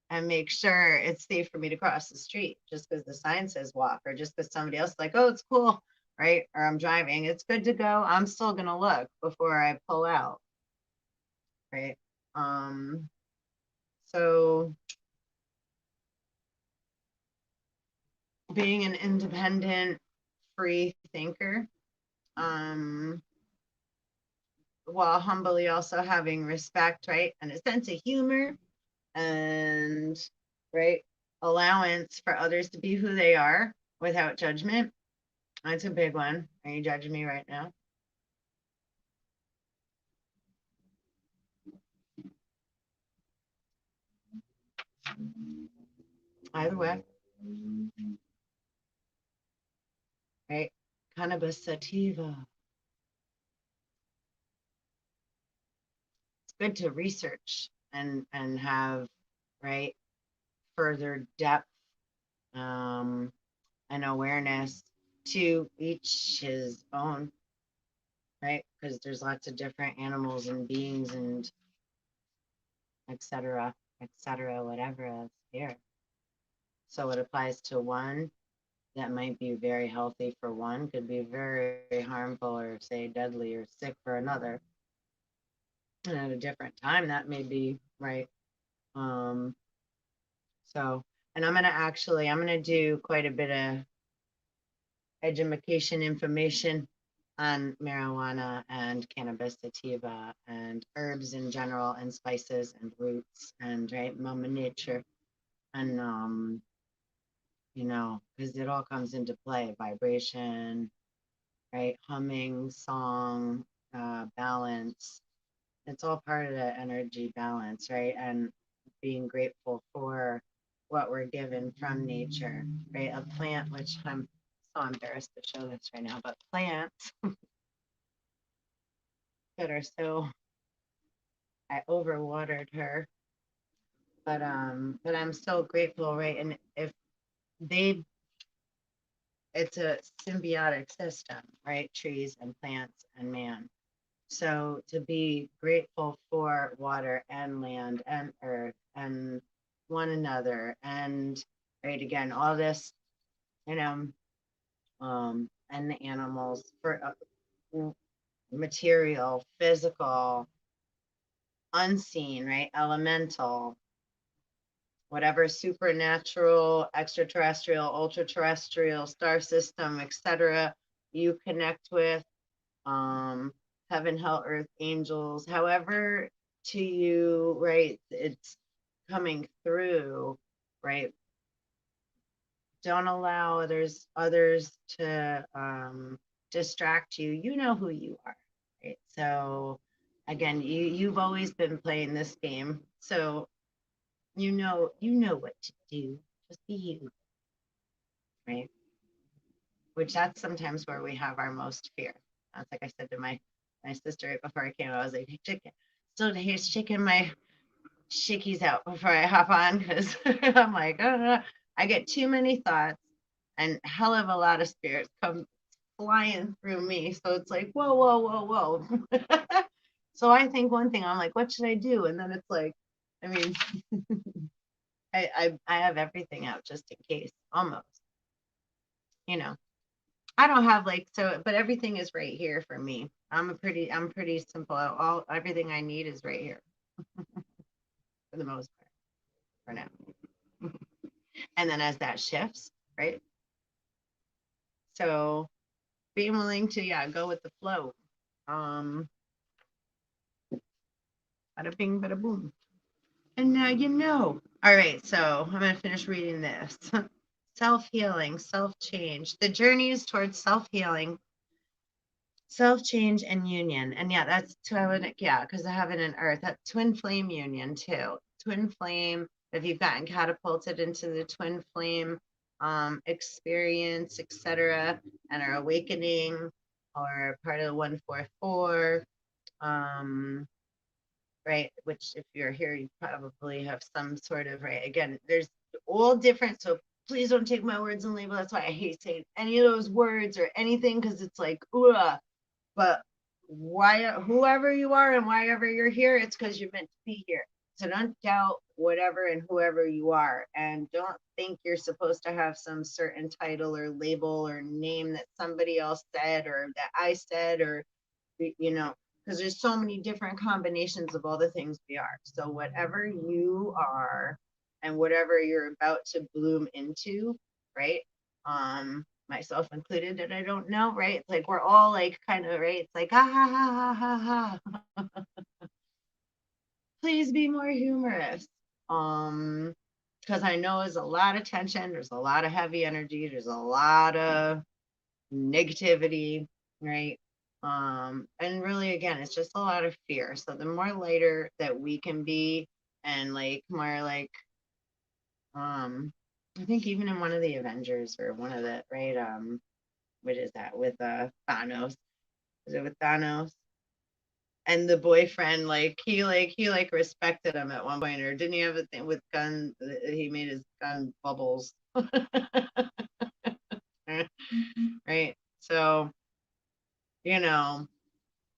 and make sure it's safe for me to cross the street just because the sign says walk, or just because somebody else is like, oh, it's cool, right? Or I'm driving, it's good to go. I'm still gonna look before I pull out, right? Um, so being an independent, free thinker, um, while humbly also having respect, right? And a sense of humor and right allowance for others to be who they are without judgment. That's a big one. Are you judging me right now? Either way, right? Cannabis sativa. It's good to research and have right further depth um, and awareness to each his own, right? Because there's lots of different animals and beings and etc., whatever else here. So it applies to one that might be very healthy for one, could be very harmful or say deadly or sick for another. And at a different time, that may be right. Um, so, and I'm gonna do quite a bit of education information on marijuana and cannabis sativa and herbs in general and spices and roots and right mama nature and because it all comes into play, vibration, right, humming, song, balance. It's all part of the energy balance, right? And being grateful for what we're given from nature, right? A plant, which I'm so embarrassed to show this right now, but plants that are so, I overwatered her, but I'm so grateful, right? And if they, it's a symbiotic system, right? Trees and plants and man. So to be grateful for water and land and earth and one another and right again, all this, you know, and the animals for material, physical, unseen, right? Elemental, whatever supernatural, extraterrestrial, ultra terrestrial, star system, etc. you connect with, um, heaven, hell, earth, angels, however to you, right? It's coming through, right? Don't allow others to distract you. You know who you are, right? So again, you've always been playing this game, so you know what to do. Just be you, right? Which that's sometimes where we have our most fear. That's like I said to my sister right before I came. I was like, hey, chicken, still here's shaking my shickies out before I hop on because I'm like, I get too many thoughts and hell of a lot of spirits come flying through me. So it's like, whoa, whoa, whoa, whoa. So I think one thing, I'm like, what should I do? And then it's like, I mean, I have everything out just in case, almost, you know. I don't have like so, but everything is right here for me. I'm pretty simple. Everything I need is right here for the most part for now. And then as that shifts, right? So being willing to, yeah, go with the flow. Um, bada bing, bada boom. And now you know. All right, so I'm going to finish reading this. Self-healing, self-change. The journey is towards self-healing, self-change, and union. And yeah, that's twin, yeah, because I have it in earth. That twin flame union too. Twin flame, if you've gotten catapulted into the twin flame experience, etc., and are awakening or part of the 144, right? Which if you're here, you probably have some sort of, right? Again, there's all different. So please don't take my words and label. That's why I hate saying any of those words or anything, because it's like, ugh. But why, whoever you are and why ever you're here, it's because you're meant to be here. So don't doubt whatever and whoever you are. And don't think you're supposed to have some certain title or label or name that somebody else said or that I said, or, you know, because there's so many different combinations of all the things we are. So whatever you are and whatever you're about to bloom into, right? Myself included, that I don't know, right? It's like we're all like kind of, right? It's like, ha ha ha ha ha ha. Please be more humorous. Because I know there's a lot of tension, there's a lot of heavy energy, there's a lot of negativity, right? And really, again, it's just a lot of fear. So the more lighter that we can be, and like more like, I think even in one of the Avengers or one of the, right, what is that with Thanos? Is it with Thanos? And the boyfriend, like he respected him at one point, or didn't he have a thing with gun? He made his gun bubbles, right? So you know,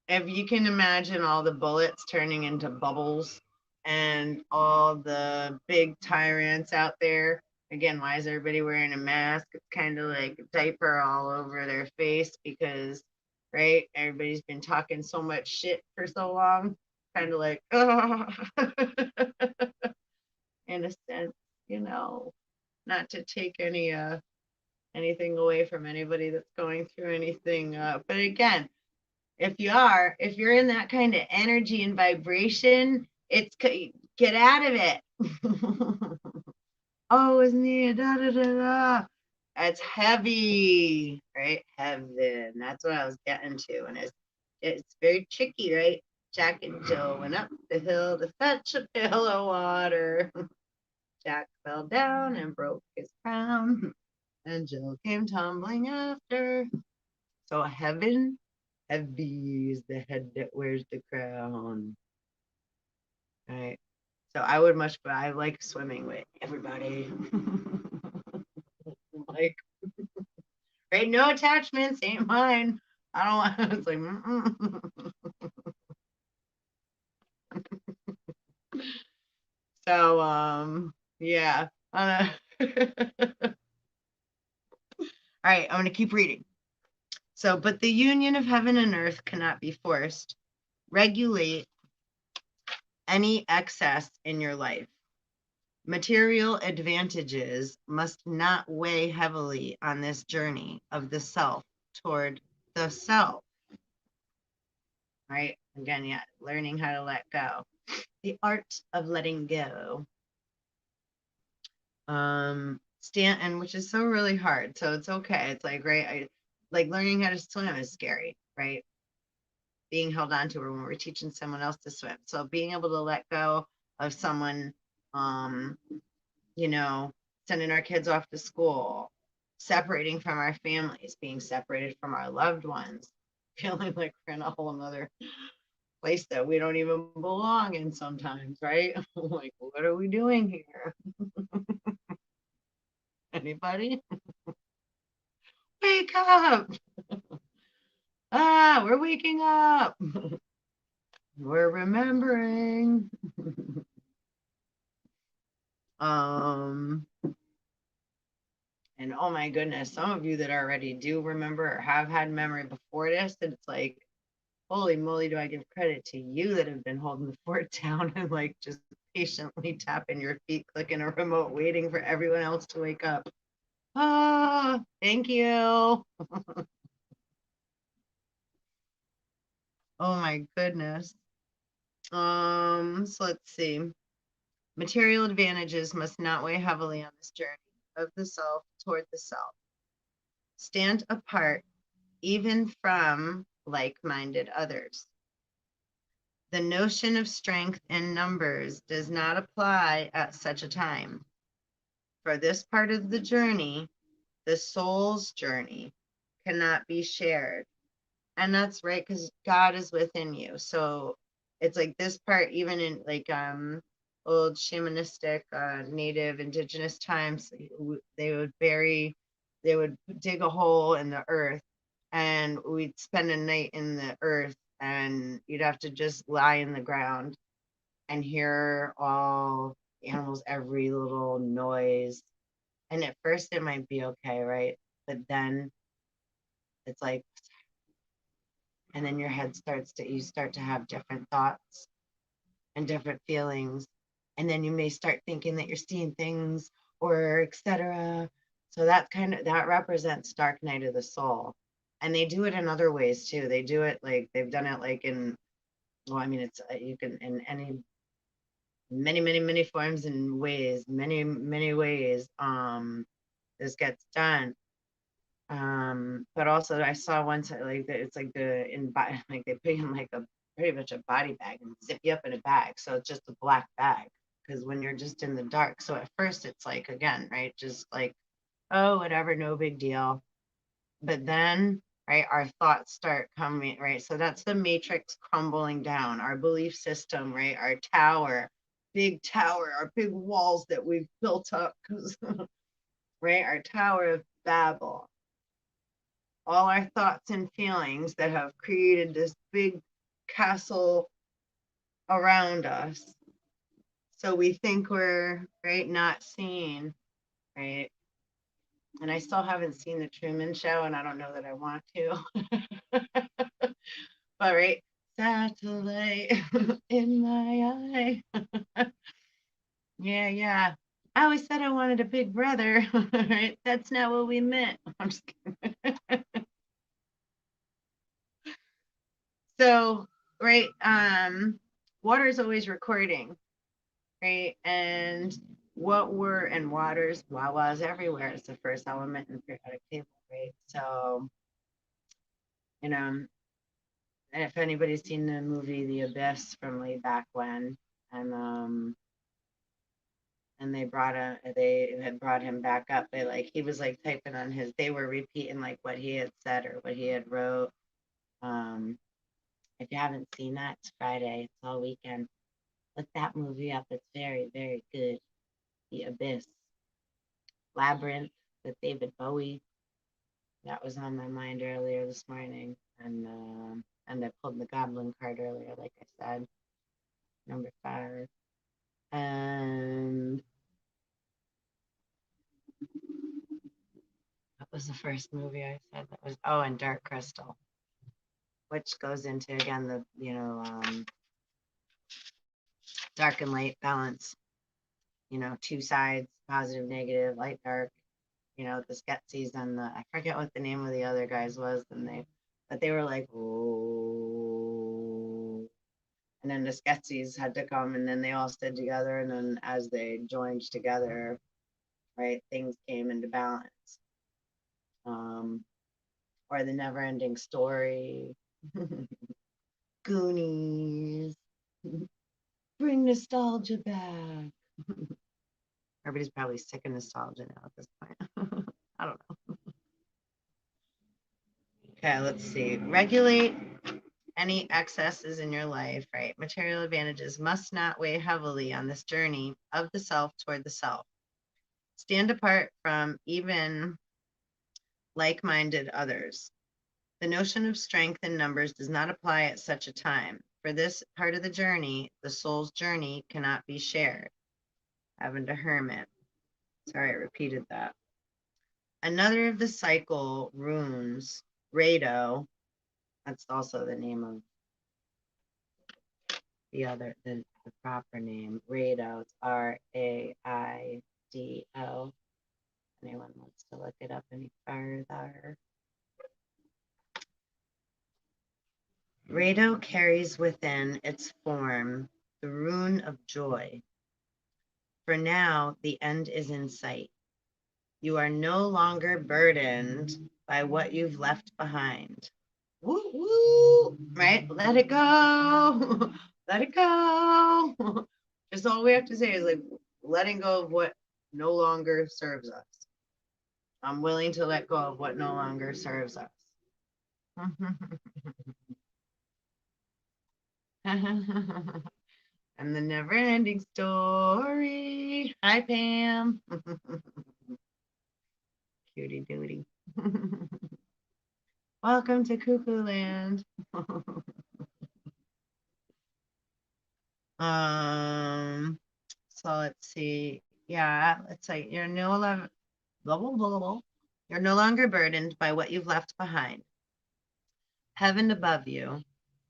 if you can imagine all the bullets turning into bubbles and all the big tyrants out there, again, why is everybody wearing a mask? It's kind of like a diaper all over their face because, right, everybody's been talking so much shit for so long, kind of like, oh, in a sense, you know, not to take anything away from anybody that's going through anything. But again, if you're in that kind of energy and vibration, it's get out of it. Oh, isn't it? Da, da, da, da. It's heavy, right? Heaven. That's what I was getting to. And it's very tricky, right? Jack and Jill went up the hill to fetch a pail of water. Jack fell down and broke his crown, and Jill came tumbling after. So heaven, heavy is the head that wears the crown. Right. So I like swimming with everybody. Like, right, no attachments, ain't mine. I don't want, it's like, so, yeah. All right, I'm gonna keep reading. So, but the union of heaven and earth cannot be forced. Regulate any excess in your life. Material advantages must not weigh heavily on this journey of the self toward the self. Right? Again, yeah, learning how to let go. The art of letting go. Stand, and which is so really hard. So it's okay. It's like, right, like learning how to swim is scary, right? Being held on to, or when we're teaching someone else to swim. So being able to let go of someone, um, you know, sending our kids off to school, separating from our families, being separated from our loved ones, feeling like we're in a whole nother place that we don't even belong in sometimes, right? Like, what are we doing here? Anybody? Wake up! Ah, we're waking up. We're remembering. um, and oh my goodness, some of you that already do remember or have had memory before this, and it's like, holy moly, do I give credit to you that have been holding the fort down and like just patiently tapping your feet, clicking a remote, waiting for everyone else to wake up. Ah, thank you. Oh my goodness. So let's see. Material advantages must not weigh heavily on this journey of the self toward the self. Stand apart even from like-minded others. The notion of strength in numbers does not apply at such a time. For this part of the journey, the soul's journey, cannot be shared. And that's right, because God is within you. So it's like this part, even in like old shamanistic native indigenous times, they would bury, they would dig a hole in the earth, and we'd spend a night in the earth, and you'd have to just lie in the ground and hear all the animals, every little noise. And at first it might be okay, right? But then it's like, and then your head starts to, you start to have different thoughts and different feelings. And then you may start thinking that you're seeing things or etc. So that kind of, that represents dark night of the soul. And they do it in other ways too. They do it like, they've done it like in, well, I mean, it's, you can, in any, many forms and ways, many ways, this gets done. But also I saw once like that it's like the in like they put you in like a pretty much a body bag and zip you up in a bag. So it's just a black bag because when you're just in the dark. So at first it's like again, right, just like, oh, whatever, no big deal. But then, right, our thoughts start coming, right? So that's the matrix crumbling down, our belief system, right? Our tower, big tower, our big walls that we've built up, right? Our Tower of Babel, all our thoughts and feelings that have created this big castle around us. So we think we're right, not seeing, right? And I still haven't seen the Truman Show, and I don't know that I want to. But right, satellite in my eye. Yeah, yeah. I always said I wanted a big brother. Right? That's not what we meant. I'm just kidding. So, right, water is always recording, right? And what we're and waters, Wawa's everywhere. It's the first element in the periodic table, right? So, you know, and if anybody's seen the movie The Abyss from way back when, and they had brought him back up. They like he was like typing on his. They were repeating like what he had said or what he had wrote. Um, if you haven't seen that, it's Friday. It's all weekend. Look that movie up. It's very good. The Abyss, Labyrinth with David Bowie. That was on my mind earlier this morning, and I pulled the Goblin card earlier, like I said, number 5. And what was the first movie I said that was? Oh, and Dark Crystal, which goes into again the dark and light balance. Two sides, positive, negative, light, dark. The Skeksis and I forget what the name of the other guys was, but they were like, oh, and then the Skeksis had to come, and then they all stood together, and then as they joined together, right, things came into balance. Or the never-ending story, Goonies, bring nostalgia back. Everybody's probably sick of nostalgia now at this point. I don't know. Okay, let's see. Regulate any excesses in your life, right? Material advantages must not weigh heavily on this journey of the self toward the self. Stand apart from even like-minded others. The notion of strength in numbers does not apply at such a time. For this part of the journey, the soul's journey cannot be shared. Having to hermit. Sorry, I repeated that. Another of the cycle runes, Rado, that's also the name of the proper name, Rado. It's Raido. Anyone wants to look it up any further? Rado carries within its form the rune of joy. For now, the end is in sight. You are no longer burdened by what you've left behind. Woo, woo, right? Let it go. Let it go. Just all we have to say is like letting go of what no longer serves us. I'm willing to let go of what no longer serves us. And the never ending story. Hi, Pam. Cutie duty. Welcome to Cuckoo Land. So let's see. Yeah, it's like you're no longer blah, blah, blah, blah. You're no longer burdened by what you've left behind. Heaven above you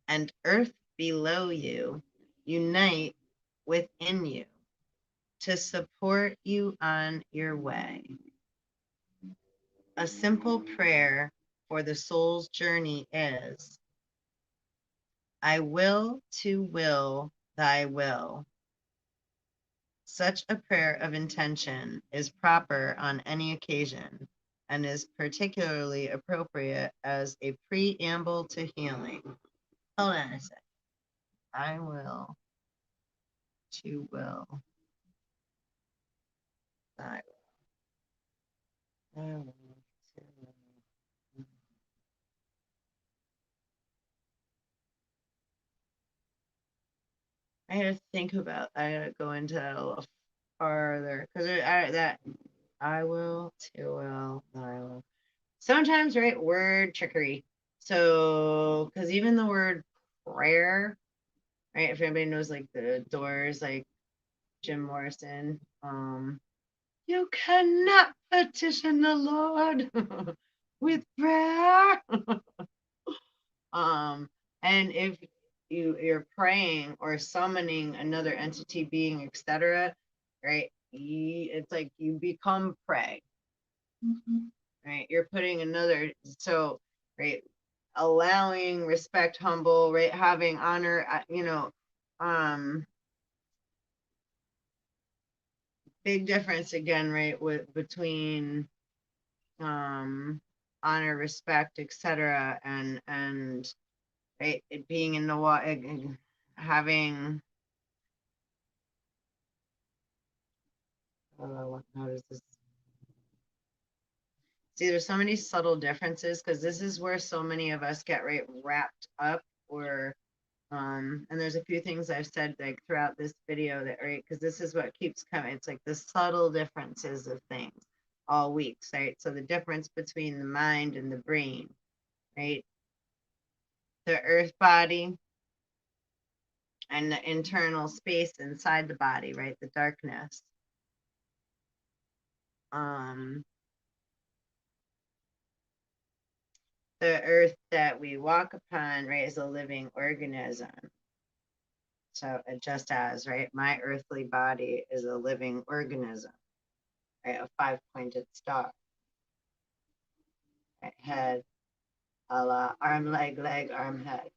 and earth below you unite within you to support you on your way. A simple prayer for the soul's journey is, I will to will thy will. Such a prayer of intention is proper on any occasion and is particularly appropriate as a preamble to healing. Hold on a sec. I will to will thy will. I will to will. I gotta think about. I gotta go into that a little farther because I will to will I will. Sometimes, right, word trickery. So, because even the word prayer, right? If anybody knows like the Doors, like Jim Morrison, you cannot petition the Lord with prayer. And if you're praying or summoning another entity, being, etc., right? It's like you become prey, right? You're putting another, so right, allowing, respect, humble, right, having honor, big difference again, right, with between honor, respect, etc., and right, it being in the water, having how does this see, there's so many subtle differences because this is where so many of us get right wrapped up, or and there's a few things I've said like throughout this video that, right, because this is what keeps coming. It's like the subtle differences of things all weeks, right? So the difference between the mind and the brain, right? The earth body and the internal space inside the body, right? The darkness. the earth that we walk upon, right, is a living organism. So it just as, right, my earthly body is a living organism, right, a five-pointed star, right, head, arm, leg, arm, head.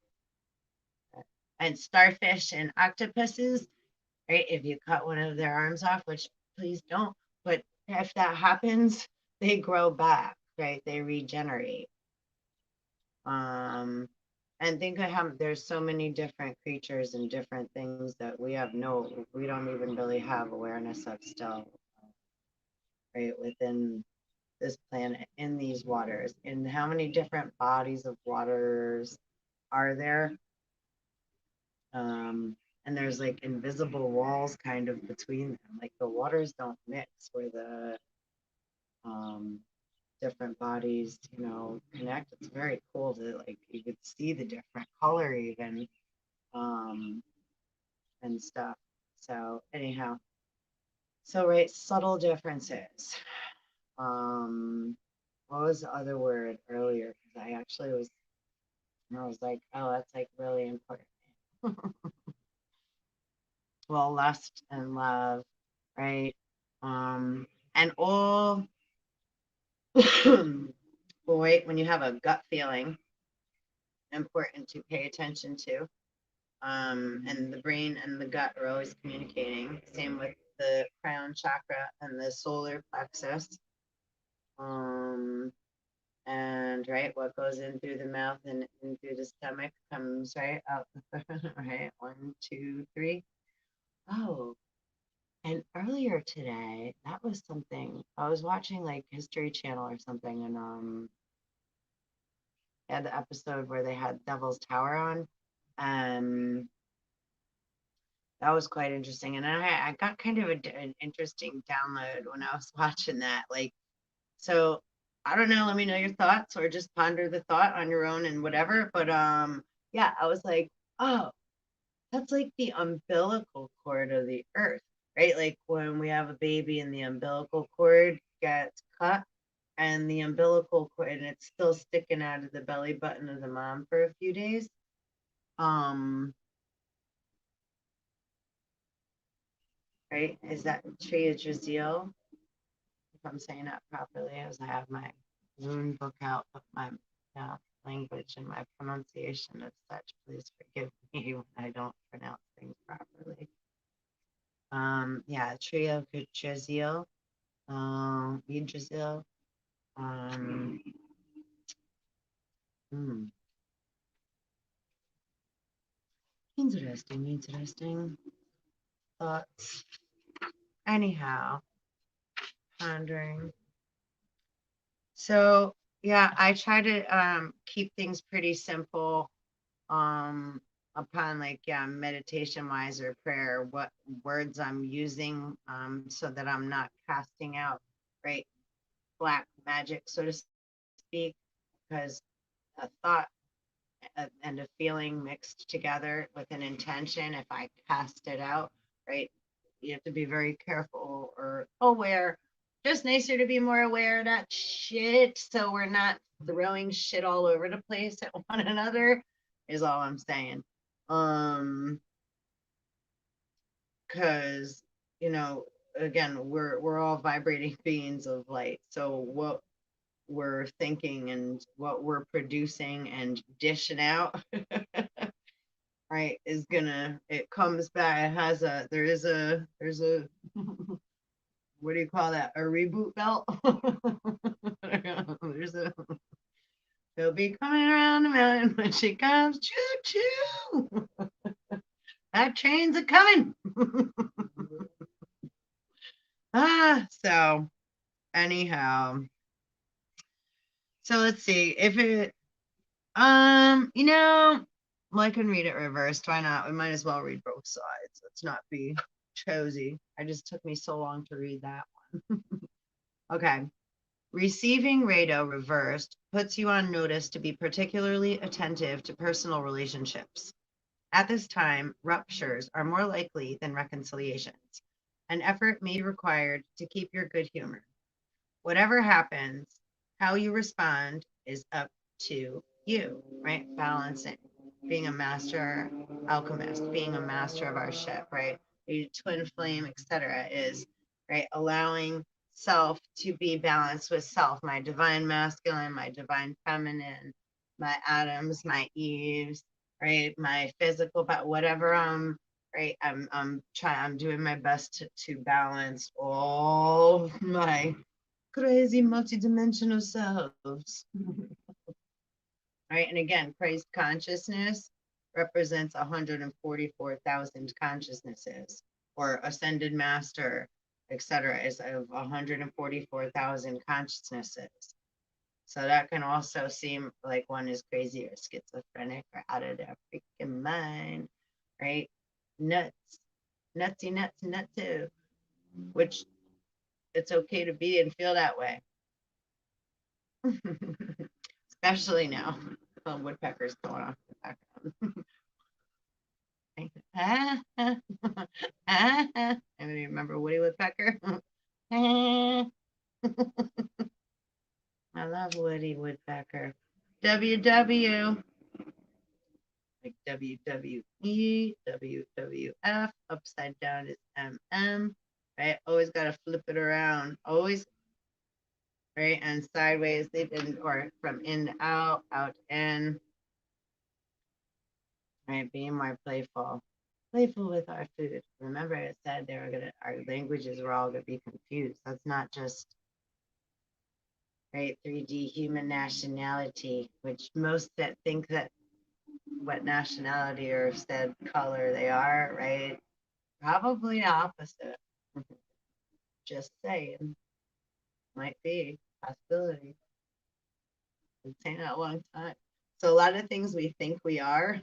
And starfish and octopuses, right, if you cut one of their arms off, which please don't, but if that happens, they grow back, right, they regenerate. And think of how there's so many different creatures and different things that we don't even really have awareness of still, right, within this planet, in these waters. And how many different bodies of waters are there? And there's like invisible walls kind of between them. Like the waters don't mix where the um, different bodies, connect. It's very cool to like you could see the different color even, um, and stuff. So anyhow, so right, subtle differences. Um, what was the other word earlier? Because I was like, oh, that's like really important. Well, lust and love, right? And all, boy, when you have a gut feeling, important to pay attention to. And the brain and the gut are always communicating. Same with the crown chakra and the solar plexus. Um, and right, what goes in through the mouth and in through the stomach comes right out right. 1, 2, 3. Oh, and earlier today, that was something I was watching like History Channel or something, and they had the episode where they had Devil's Tower on. Um, that was quite interesting, and I got kind of an interesting download when I was watching that. Like, so I don't know. Let me know your thoughts, or just ponder the thought on your own and whatever. But yeah, I was like, oh, that's like the umbilical cord of the earth, right? Like when we have a baby and the umbilical cord gets cut and the umbilical cord and it's still sticking out of the belly button of the mom for a few days. Um, right? Is that tree of Jezeel? If I'm saying that properly, as I have my rune book out with my language and my pronunciation of such. Please forgive me when I don't pronounce things properly. Yeah, tree of Jezeel, Yggdrasil. Um, hmm, interesting thoughts. Anyhow, pondering. So yeah, I try to keep things pretty simple. Um, upon like meditation wise or prayer, what words I'm using, so that I'm not casting out right black magic, so to speak, because a thought and a feeling mixed together with an intention, if I cast it out, right, you have to be very careful or aware. Just nicer to be more aware of that shit so we're not throwing shit all over the place at one another, is all I'm saying. Um, because again, we're all vibrating beings of light. So what we're thinking and what we're producing and dishing out right is gonna, it comes back, it has a there's a what do you call that, a reboot belt. there's a She'll be coming around the mountain when she comes, choo choo, that train's a coming. So anyhow, so let's see if it well, I can read it reversed. Why not? We might as well read both sides. Let's not be choosy. I just took me so long to read that one. Okay. Receiving Rado reversed puts you on notice to be particularly attentive to personal relationships. At this time, ruptures are more likely than reconciliations. An effort may be required to keep your good humor. Whatever happens, how you respond is up to you, right? Balancing, being a master alchemist, being a master of our ship, right? A twin flame, etc. is right allowing self to be balanced with self, my divine masculine, my divine feminine, my Adams, my Eves, right? My physical, but whatever right, I'm doing my best to balance all my crazy multidimensional selves. Right. And again, Christ consciousness represents 144,000 consciousnesses, or ascended master, etc., is of 144,000 consciousnesses. So that can also seem like one is crazy or schizophrenic or out of their freaking mind, right? Nuts, nutsy, nuts, nutso, which it's okay to be and feel that way. Especially now. Woodpeckers going off in the background. I remember Woody Woodpecker. I love Woody Woodpecker. WW, like WWE, WWF, upside down is MM, right? Always got to flip it around. Always, right? And sideways, they've been, or from in to out, out to in, right? Being more playful. Playful with our food. Remember, I said they were gonna, our languages were all gonna be confused. That's not just right 3D human nationality, which most that think that what nationality or said color they are, right? Probably the opposite. Just saying, might be possibility. Been saying that a long time. So a lot of things we think we are,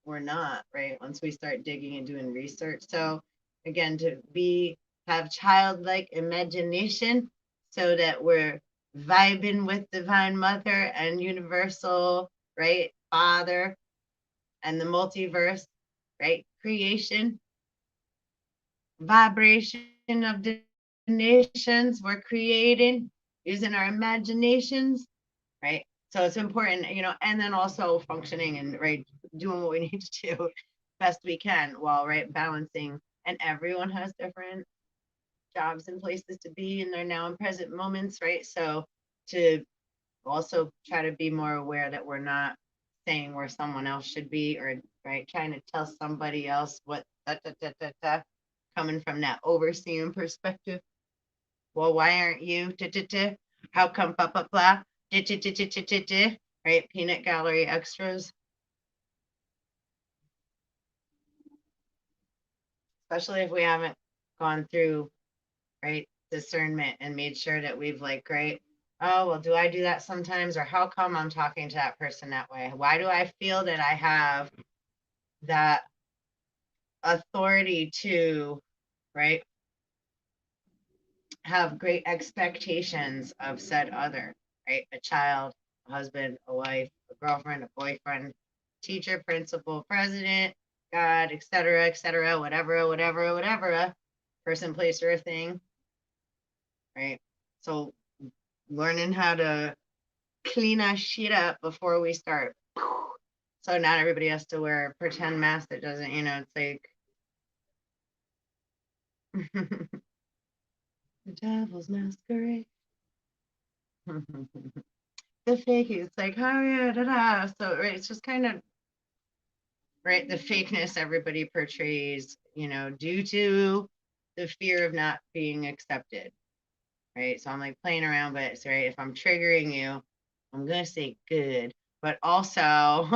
we're not, right? Once we start digging and doing research. So again, to be have childlike imagination so that we're vibing with divine mother and universal, right? Father and the multiverse, right? Creation, vibration of the nations we're creating using our imaginations, right? So it's important, and then also functioning and right doing what we need to do best we can while right balancing. And everyone has different jobs and places to be in their now and present moments, right? So to also try to be more aware that we're not saying where someone else should be, or right trying to tell somebody else what coming from that overseeing perspective. Well, why aren't you? How come blah blah blah? Right? Peanut gallery extras, especially if we haven't gone through right discernment and made sure that we've like great. Oh well, do I do that sometimes, or how come I'm talking to that person that way? Why do I feel that I have that authority to right have great expectations of said other, right? A child, a husband, a wife, a girlfriend, a boyfriend, teacher, principal, president, God, etc., whatever, person, place, or thing, right? So learning how to clean our shit up before we start. So not everybody has to wear a pretend mask that doesn't, it's like the devil's masquerade. The fake, it's like, oh yeah, da da. So right, it's just kind of right the fakeness everybody portrays, due to the fear of not being accepted, right? So I'm like playing around, but it's right. If I'm triggering you, I'm gonna say good, but also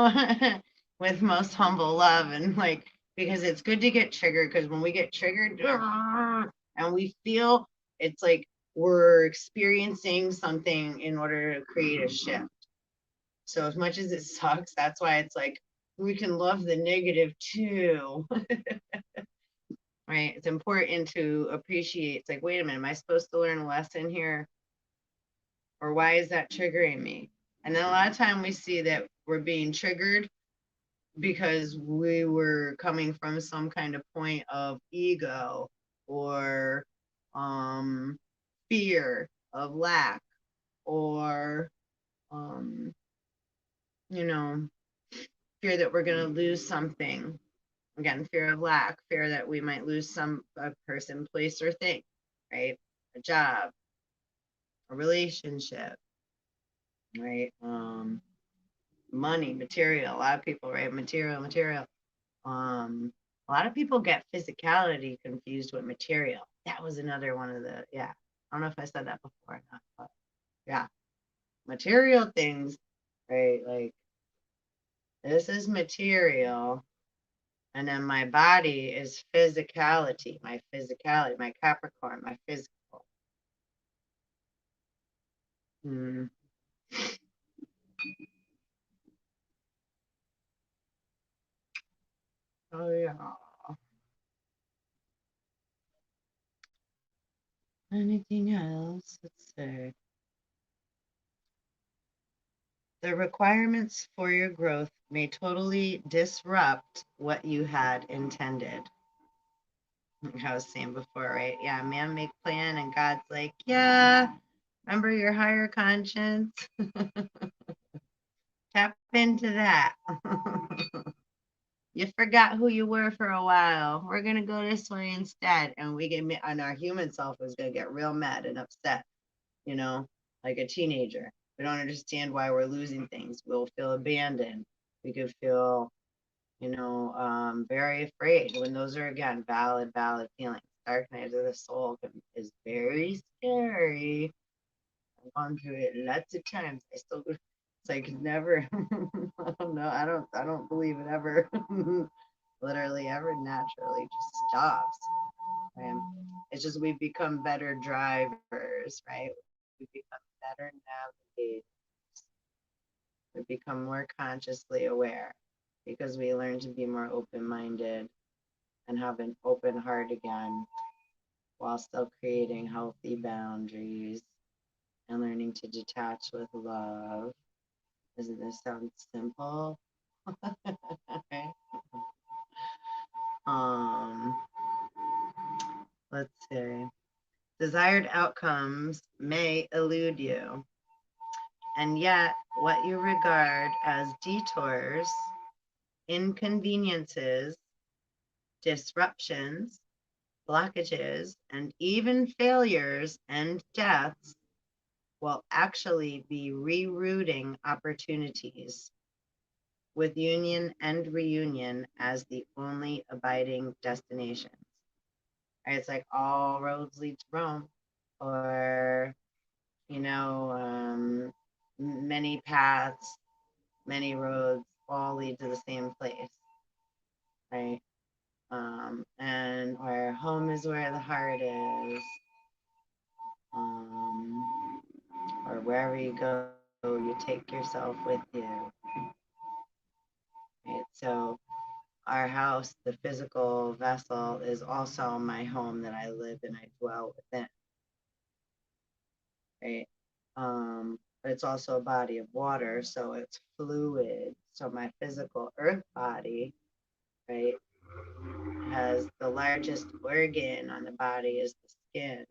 with most humble love and like because it's good to get triggered because when we get triggered and we feel it's like we're experiencing something in order to create a shift. So as much as it sucks, that's why it's like we can love the negative too. Right? It's important to appreciate. It's like, wait a minute, am I supposed to learn a lesson here? Or why is that triggering me? And then a lot of time we see that we're being triggered because we were coming from some kind of point of ego or fear of lack or um, you know, fear that we're going to lose something. Again, fear of lack, fear that we might lose a person, place, or thing, right? A job, a relationship, right? Money, material. A lot of people, right? Material. A lot of people get physicality confused with material. That was another one of the, yeah. I don't know if I said that before or not, but yeah, material things, right? Like this is material, and then my body is physicality, my Capricorn, my physical. Mm. Oh yeah. Anything else? Let's see. The requirements for your growth may totally disrupt what you had intended. Like I was saying before, right? Yeah, man make plan and God's like, yeah, remember your higher conscience? Tap into that. You forgot who you were for a while. We're gonna go this way instead. And and our human self is gonna get real mad and upset, you know, like a teenager. We don't understand why we're losing things. We'll feel abandoned. We could feel, very afraid when those are again valid feelings. Dark night of the soul is very scary. I've gone through it lots of times. I still it's like never I don't know. I don't believe it ever literally ever naturally just stops. Right? It's just we become better drivers, right? We become better navigators. We become more consciously aware because we learn to be more open minded and have an open heart again while still creating healthy boundaries and learning to detach with love. Doesn't this sound simple? Okay. Um, let's see. Desired outcomes may elude you, and yet what you regard as detours, inconveniences, disruptions, blockages, and even failures and deaths will actually be rerouting opportunities with union and reunion as the only abiding destinations. Right? It's like all roads lead to Rome, or, many paths, many roads all lead to the same place, right? And where home is where the heart is, um, or wherever you go, you take yourself with you. Right? So our house, the physical vessel, is also my home that I live and I dwell within. Right? But it's also a body of water, so it's fluid. So my physical earth body, right, has the largest organ on the body is the skin.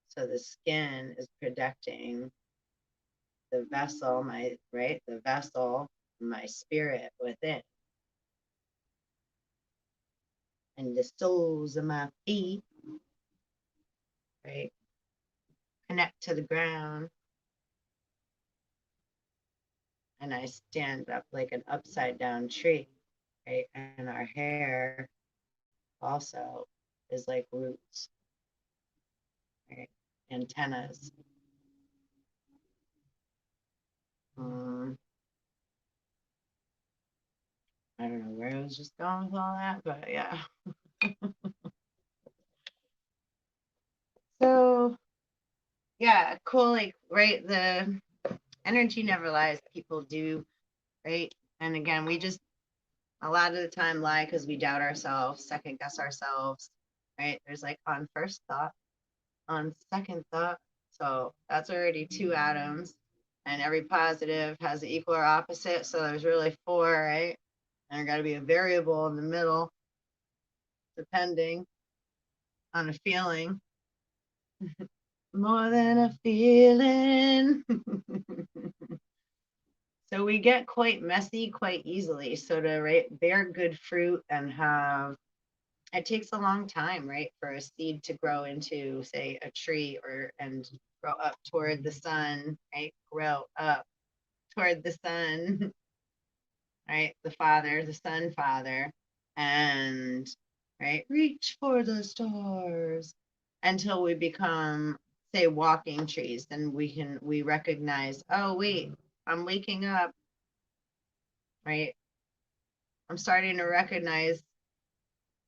So the skin is protecting the vessel, the vessel, my spirit within. And the soles of my feet, right, connect to the ground. And I stand up like an upside down tree, right? And our hair also is like roots, right? Antennas. Um, I don't know where I was just going with all that, but yeah. So yeah, cool. Like, right, the energy never lies. People do, right? And again, we just a lot of the time lie because we doubt ourselves, second guess ourselves, right? There's like on first thought, on second thought. So that's already two atoms, and every positive has an equal or opposite. So there's really four, right? And there got to be a variable in the middle, depending on a feeling. more than a feeling. So we get quite messy quite easily. So to bear good fruit and have, it takes a long time, right, for a seed to grow into, say, a tree and grow up toward the sun, right? Grow up toward the sun, right? The Father, the Son Father, and right, reach for the stars until we become, say, walking trees. Then we recognize, oh wait, I'm waking up, right? I'm starting to recognize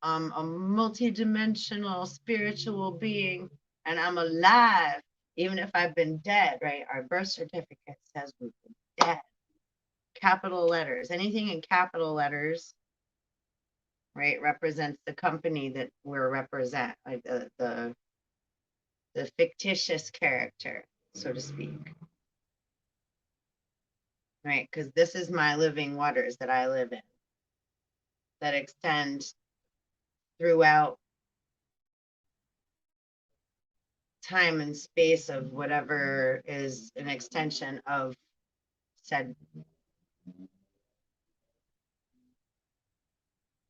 a multi-dimensional spiritual being, and I'm alive, even if I've been dead, right? Our birth certificate says we've been dead. Capital letters, anything in capital letters, right, represents the company that we're represent, like the fictitious character, so to speak, right? Because this is my living waters that I live in, that extend throughout time and space of whatever is an extension of said.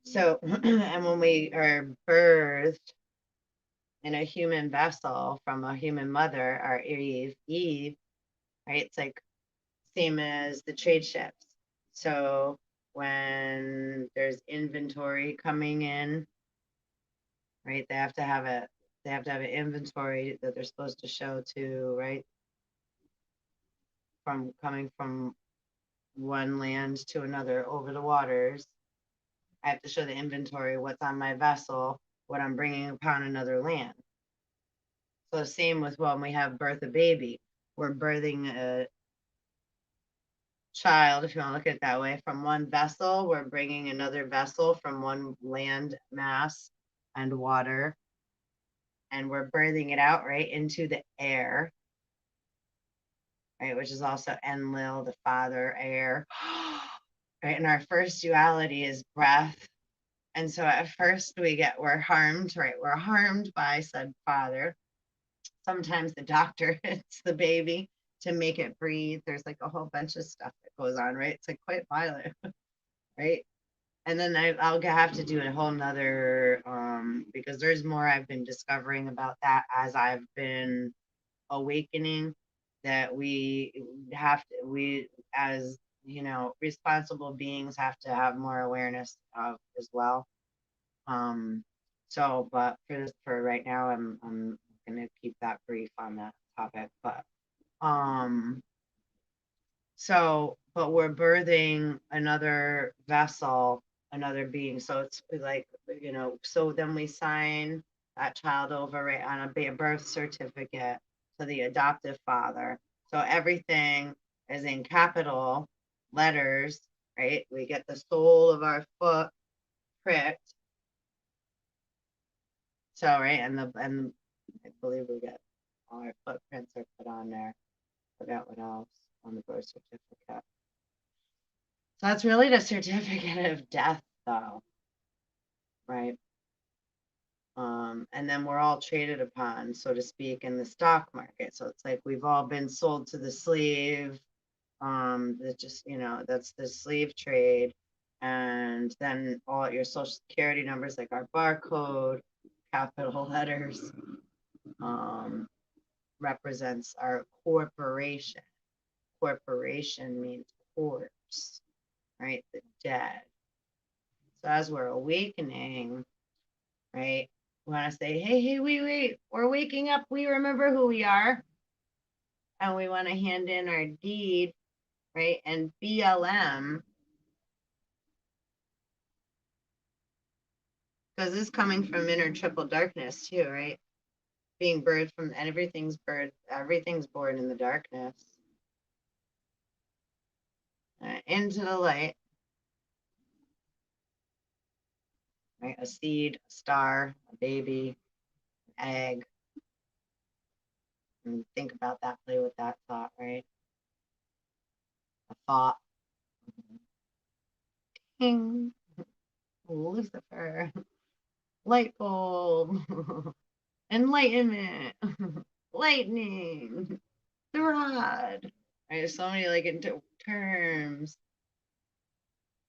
So, and when we are birthed in a human vessel from a human mother, our Eve, right? It's like same as the trade ships. So when there's inventory coming in, right? They have to have an inventory that they're supposed to show to, right? From coming from one land to another over the waters. I have to show the inventory, what's on my vessel, what I'm bringing upon another land. So same with when we have birth a baby, we're birthing a child, if you want to look at it that way, from one vessel, we're bringing another vessel from one land mass and water, and we're birthing it out right into the air, right, which is also Enlil, the father, air, right? And our first duality is breath. And so at first we're harmed, right? We're harmed by said father. Sometimes the doctor hits the baby to make it breathe. There's like a whole bunch of stuff that goes on, right? It's like quite violent, right? And then I'll have to do a whole nother because there's more I've been discovering about that as I've been awakening, that we as responsible beings have to have more awareness of as well. So but for right now I'm gonna keep that brief on that topic. But um but we're birthing another vessel, another being. So it's like, so then we sign that child over, right, on a birth certificate to the adoptive father. So everything is in capital letters, right? We get the sole of our foot pricked. So, right, and I believe we get all our footprints are put on there. Forgot what else on the birth certificate. So that's really the certificate of death, though, right? And then we're all traded upon, so to speak, in the stock market. So it's like we've all been sold to the slave. That just, that's the slave trade. And then all your social security numbers, like our barcode, capital letters, represents our corporation. Corporation means corpse, right? The dead. So as we're awakening, right, we want to say, hey, wait, we're waking up. We remember who we are. And we want to hand in our deed, right? And BLM, because this is coming from inner triple darkness too, right? Being birthed from, and everything's born in the darkness. Into the light, right? A seed, a star, a baby, an egg. And think about that, play with that thought, right? A thought. King, Lucifer, light bulb, enlightenment, lightning, the rod. There's so many like into terms,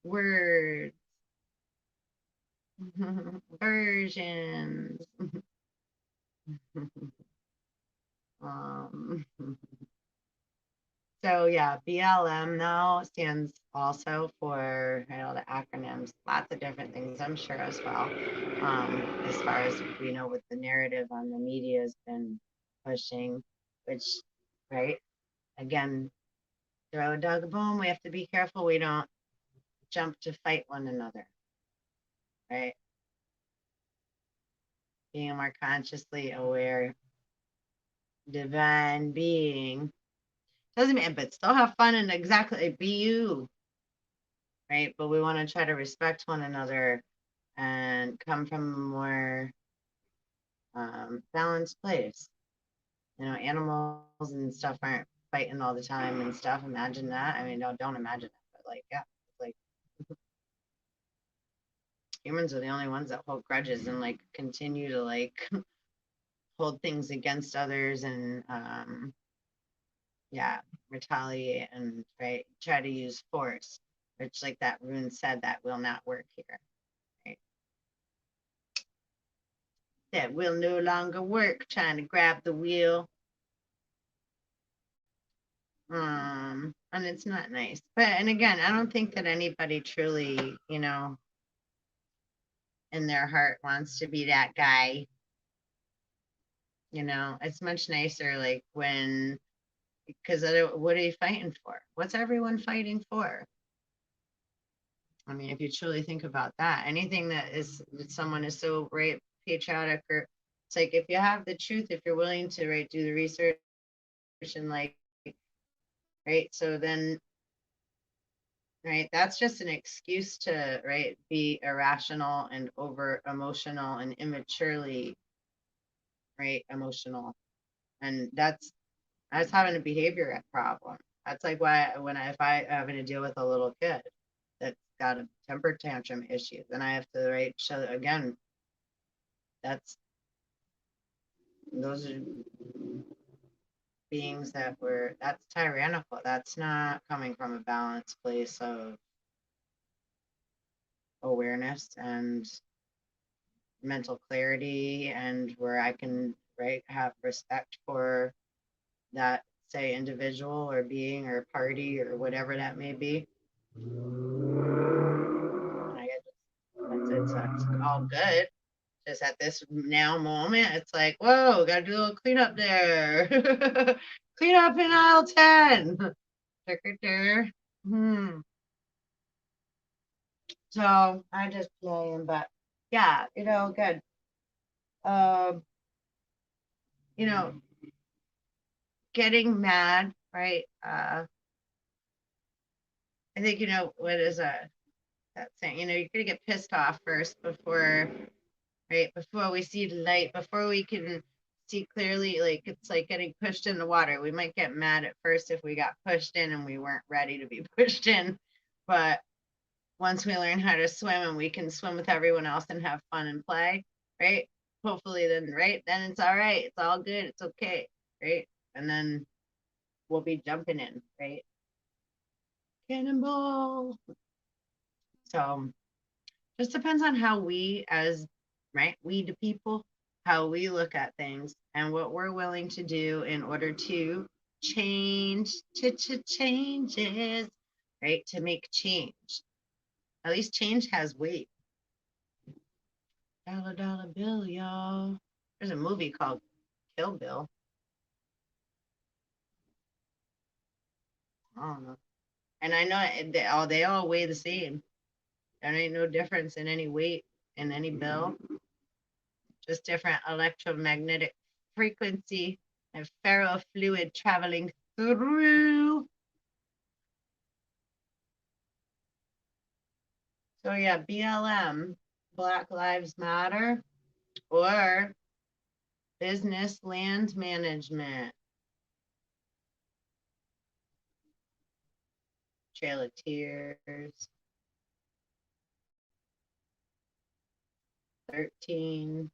words, versions. um, So yeah, BLM though stands also for, you know, the acronyms, lots of different things, I'm sure as well. As far as you know, with the narrative on the media has been pushing, which, right, again, throw a dog a bone. We have to be careful we don't jump to fight one another, right? Being a more consciously aware divine being doesn't mean, but still have fun and exactly be you, right? But we want to try to respect one another and come from a more balanced place. You know, animals and stuff aren't fighting all the time and stuff. Imagine that. I mean, don't imagine that, but like, yeah, like humans are the only ones that hold grudges and like continue to like hold things against others and yeah, retaliate and try to use force, which like that rune said that will not work here. Right? That will no longer work trying to grab the wheel. And it's not nice. But and again, I don't think that anybody truly, you know, in their heart wants to be that guy. You know, it's much nicer like when because what are you fighting for? What's everyone fighting for? I mean, if you truly think about that, anything that someone is so right patriotic or it's like if you have the truth, if you're willing to do the research and like so then that's just an excuse to be irrational and over emotional and immaturely emotional, and that's having a behavior problem. That's like why if I having to deal with a little kid that's got a temper tantrum issue, then I have to show again that's those are beings that's tyrannical. That's not coming from a balanced place of awareness and mental clarity, and where I can have respect for that say individual or being or party or whatever that may be. It's all good. Just at this now moment, it's like, whoa, gotta do a little cleanup there. Clean up in aisle 10. So I just playing, but yeah, good. Um, you know, getting mad, right? I think what is that saying? You're gonna get pissed off first before we see the light, before we can see clearly. Like it's like getting pushed in the water. We might get mad at first if we got pushed in and we weren't ready to be pushed in, but once we learn how to swim and we can swim with everyone else and have fun and play, right? Hopefully then it's all right. It's all good. It's okay, right? And then we'll be jumping in, right? Cannonball. So just depends on how we as we the people, how we look at things and what we're willing to do in order to change to changes, to make change. At least change has weight. Dollar bill, y'all. There's a movie called Kill Bill. I don't know. And I know they all weigh the same. There ain't no difference in any weight in any bill. Just different electromagnetic frequency and ferrofluid traveling through. So yeah, BLM, Black Lives Matter, or business land management. Trail of Tears. 13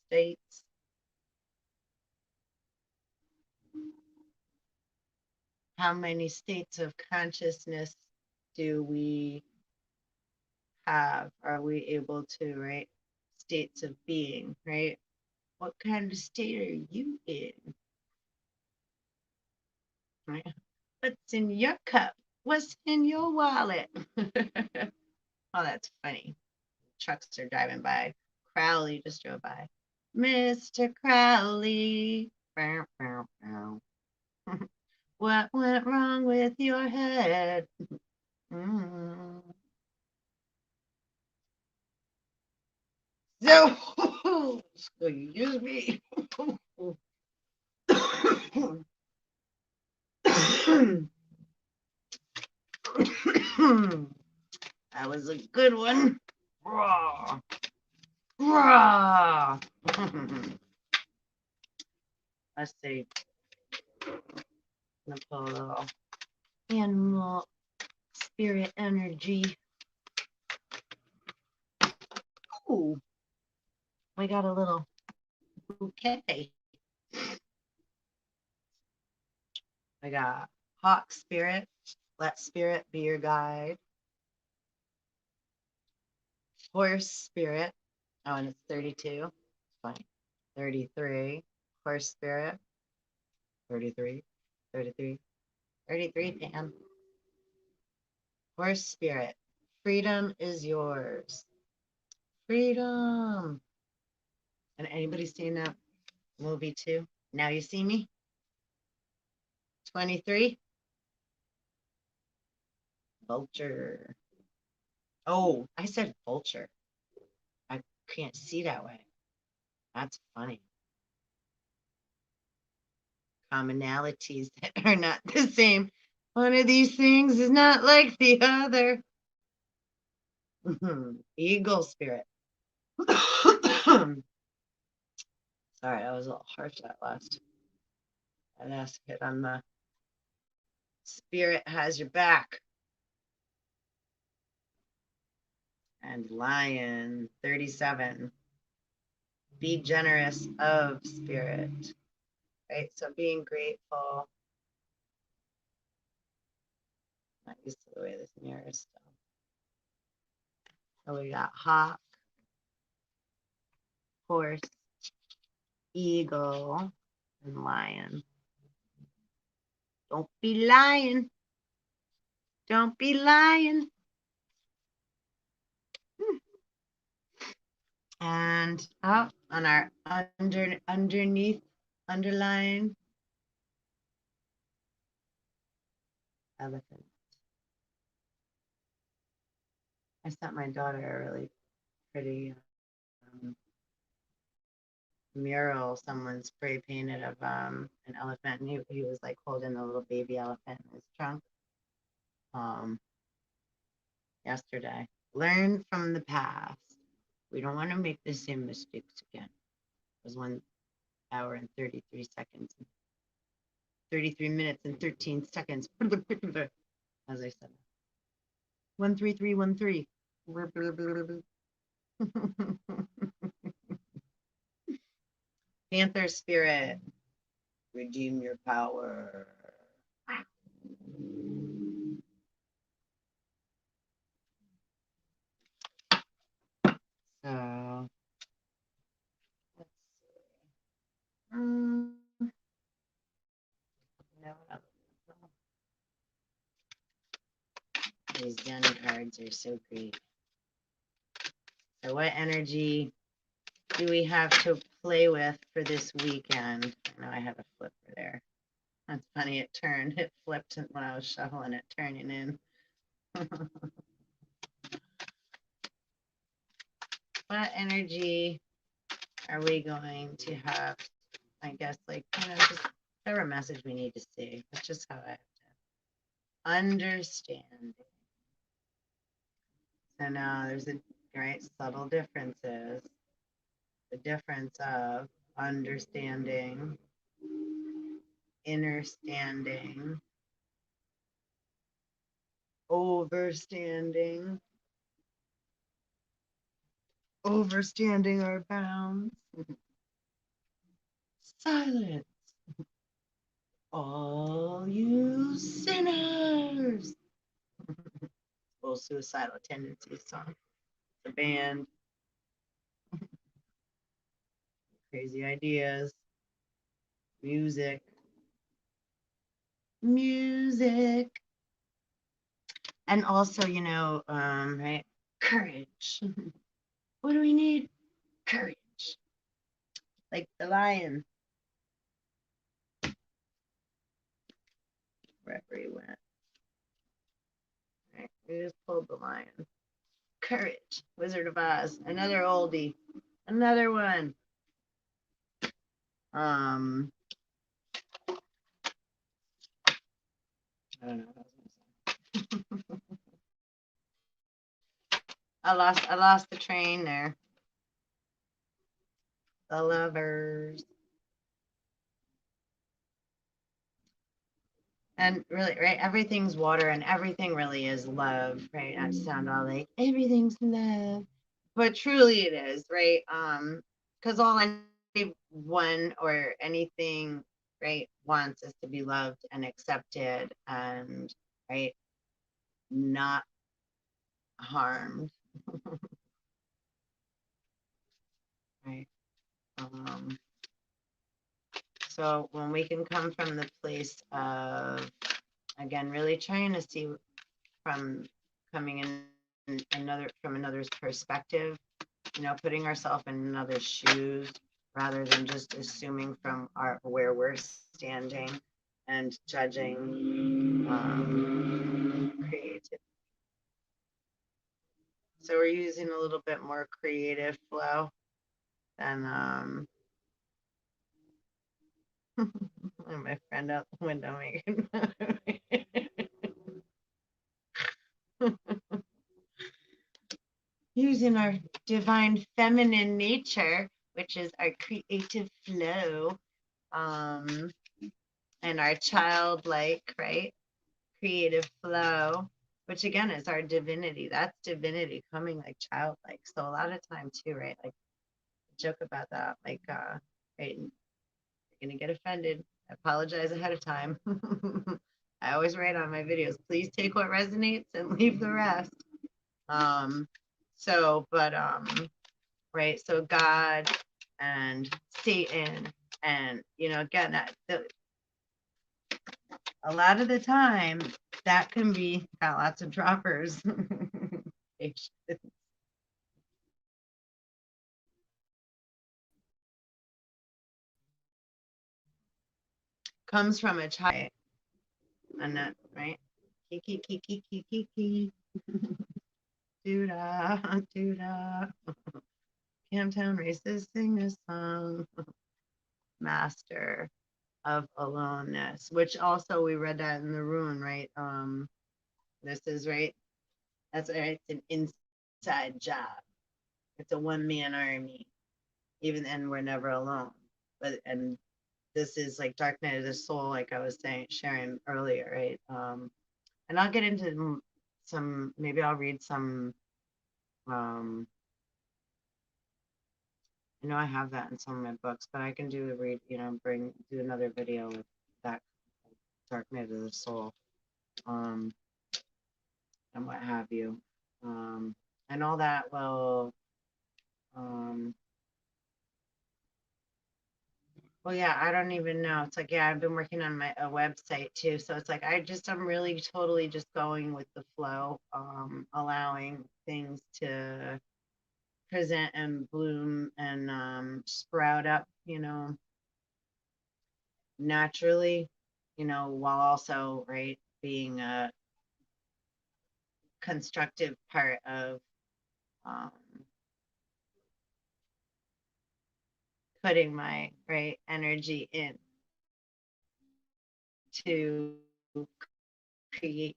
states. how many states of consciousness do we have? Are we able to, right? States of being, right? What kind of state are you in? Right? What's in your cup? What's in your wallet? Oh, that's funny. Trucks are driving by. Crowley just drove by. Mr. Crowley. Bow, bow, bow. What went wrong with your head? Mm. So, excuse me. That was a good one. Raw. Raw. Let's see. I'm gonna pull a little animal spirit energy. Ooh, we got a little bouquet. I got hawk spirit. Let spirit be your guide. Horse spirit. Oh, and it's 32. It's fine. 33. Horse spirit. 33. 33. 33, Pam. Horse spirit. Freedom is yours. Freedom. And anybody seen that movie too? Now you see me? 23. Vulture. Oh, I said vulture. I can't see that way. That's funny. Commonalities that are not the same. One of these things is not like the other. Eagle spirit. Sorry, I was a little harsh that last. That last hit on the spirit has your back. And lion 37. Be generous of spirit. Right? So being grateful. Not used to the way this mirror is still. So we got hawk, horse, eagle, and lion. Don't be lying. Don't be lying. And up on our underneath underline elephant. I sent my daughter a really pretty mural someone spray painted of an elephant, and he was like holding a little baby elephant in his trunk yesterday. Learn from the past. We don't want to make the same mistakes again. It was 1 hour and 33 seconds. 33 minutes and 13 seconds. As I said. 13313. Panther spirit. Redeem your power. So let's see. No, these Zen cards are so great. So what energy do we have to play with for this weekend? I know I have a flipper there. That's funny, it turned. It flipped when I was shuffling it, turning in. What energy are we going to have? I guess, like, just whatever message we need to see. That's just how I have to understand. So now there's a right subtle differences. The difference of understanding, understanding, overstanding, overstanding our bounds, silence, all you sinners. Little suicidal tendencies song. The band, crazy ideas, music, music. And also, you know, right? Courage. What do we need? Courage. Like the lion, wherever he went. Right? We just pulled the lion. Courage. Wizard of Oz. Another oldie. Another one. I don't know what I was gonna say. I lost the train there. The lovers. And really, right, everything's water and everything really is love, right? Not to sound all like everything's love, but truly it is, right? Because all anyone or anything, right, wants is to be loved and accepted and, right, not harmed, right? So when we can come from the place of, again, really trying to see from coming in another's perspective, you know, putting ourselves in another's shoes rather than just assuming from where we're standing and judging creative. So we're using a little bit more creative flow than my friend out the window making fun of me. Using our divine feminine nature, which is our creative flow, and our childlike, right, creative flow, which again is our divinity. That's divinity coming like childlike. So a lot of time too, right, like joke about that, like right, you're gonna get offended, I apologize ahead of time. I always write on my videos, please take what resonates and leave the rest. So, but right, so God and Satan, and you know, again, a lot of the time that can be got lots of droppers. Comes from a child, and that, right? Kiki kiki kiki kiki. Doo-da, doo-da. Camtown races sing a song. Master of aloneness, which also we read that in the rune, right? This is right. That's right. It's an inside job. It's a one-man army. Even then, we're never alone. But and this is like dark night of the soul, like I was saying, sharing earlier, right? And I'll get into some. Maybe I'll read some. I know I have that in some of my books, but I can do a read. You know, do another video with that dark night of the soul, and what have you, and all that will. Well, yeah, I don't even know. It's like, yeah, I've been working on a website too. So it's like, I'm really totally just going with the flow, allowing things to present and bloom and sprout up, you know, naturally, you know, while also, right, being a constructive part of um, putting my, right, energy in to creating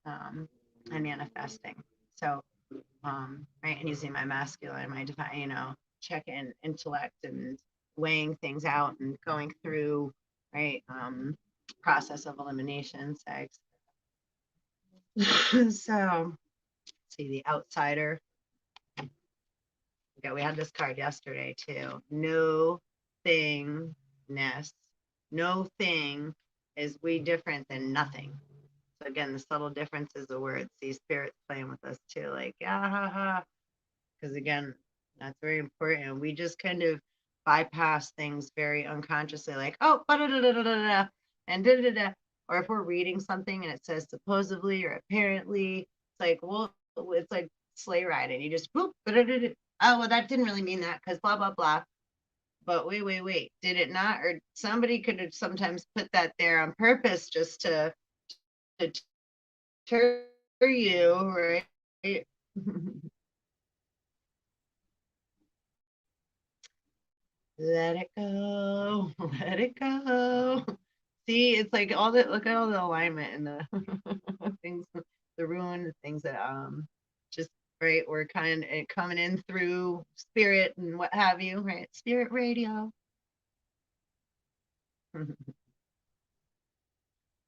and manifesting. So, right, and using my masculine, my divine, you know, check in intellect and weighing things out and going through, right, process of elimination, sex. So, see the outsider. Yeah, we had this card yesterday too. No thingness, No thing is way different than nothing. So again, the subtle differences of words. See, spirit's playing with us too, like yeah, ha ha. Because again, that's very important. We just kind of bypass things very unconsciously, like oh, da-da-da-da-da-da, and da-da-da. Or if we're reading something and it says supposedly or apparently, it's like well, it's like sleigh riding. You just boop, da-da-da-da. Oh well, that didn't really mean that because blah blah blah. But wait, did it not? Or somebody could have sometimes put that there on purpose just to deter you, right? Let it go, let it go. See, it's like all the look at all the alignment and the things, the rune, the things that just right, we're kind of coming in through spirit and what have you, right? Spirit radio.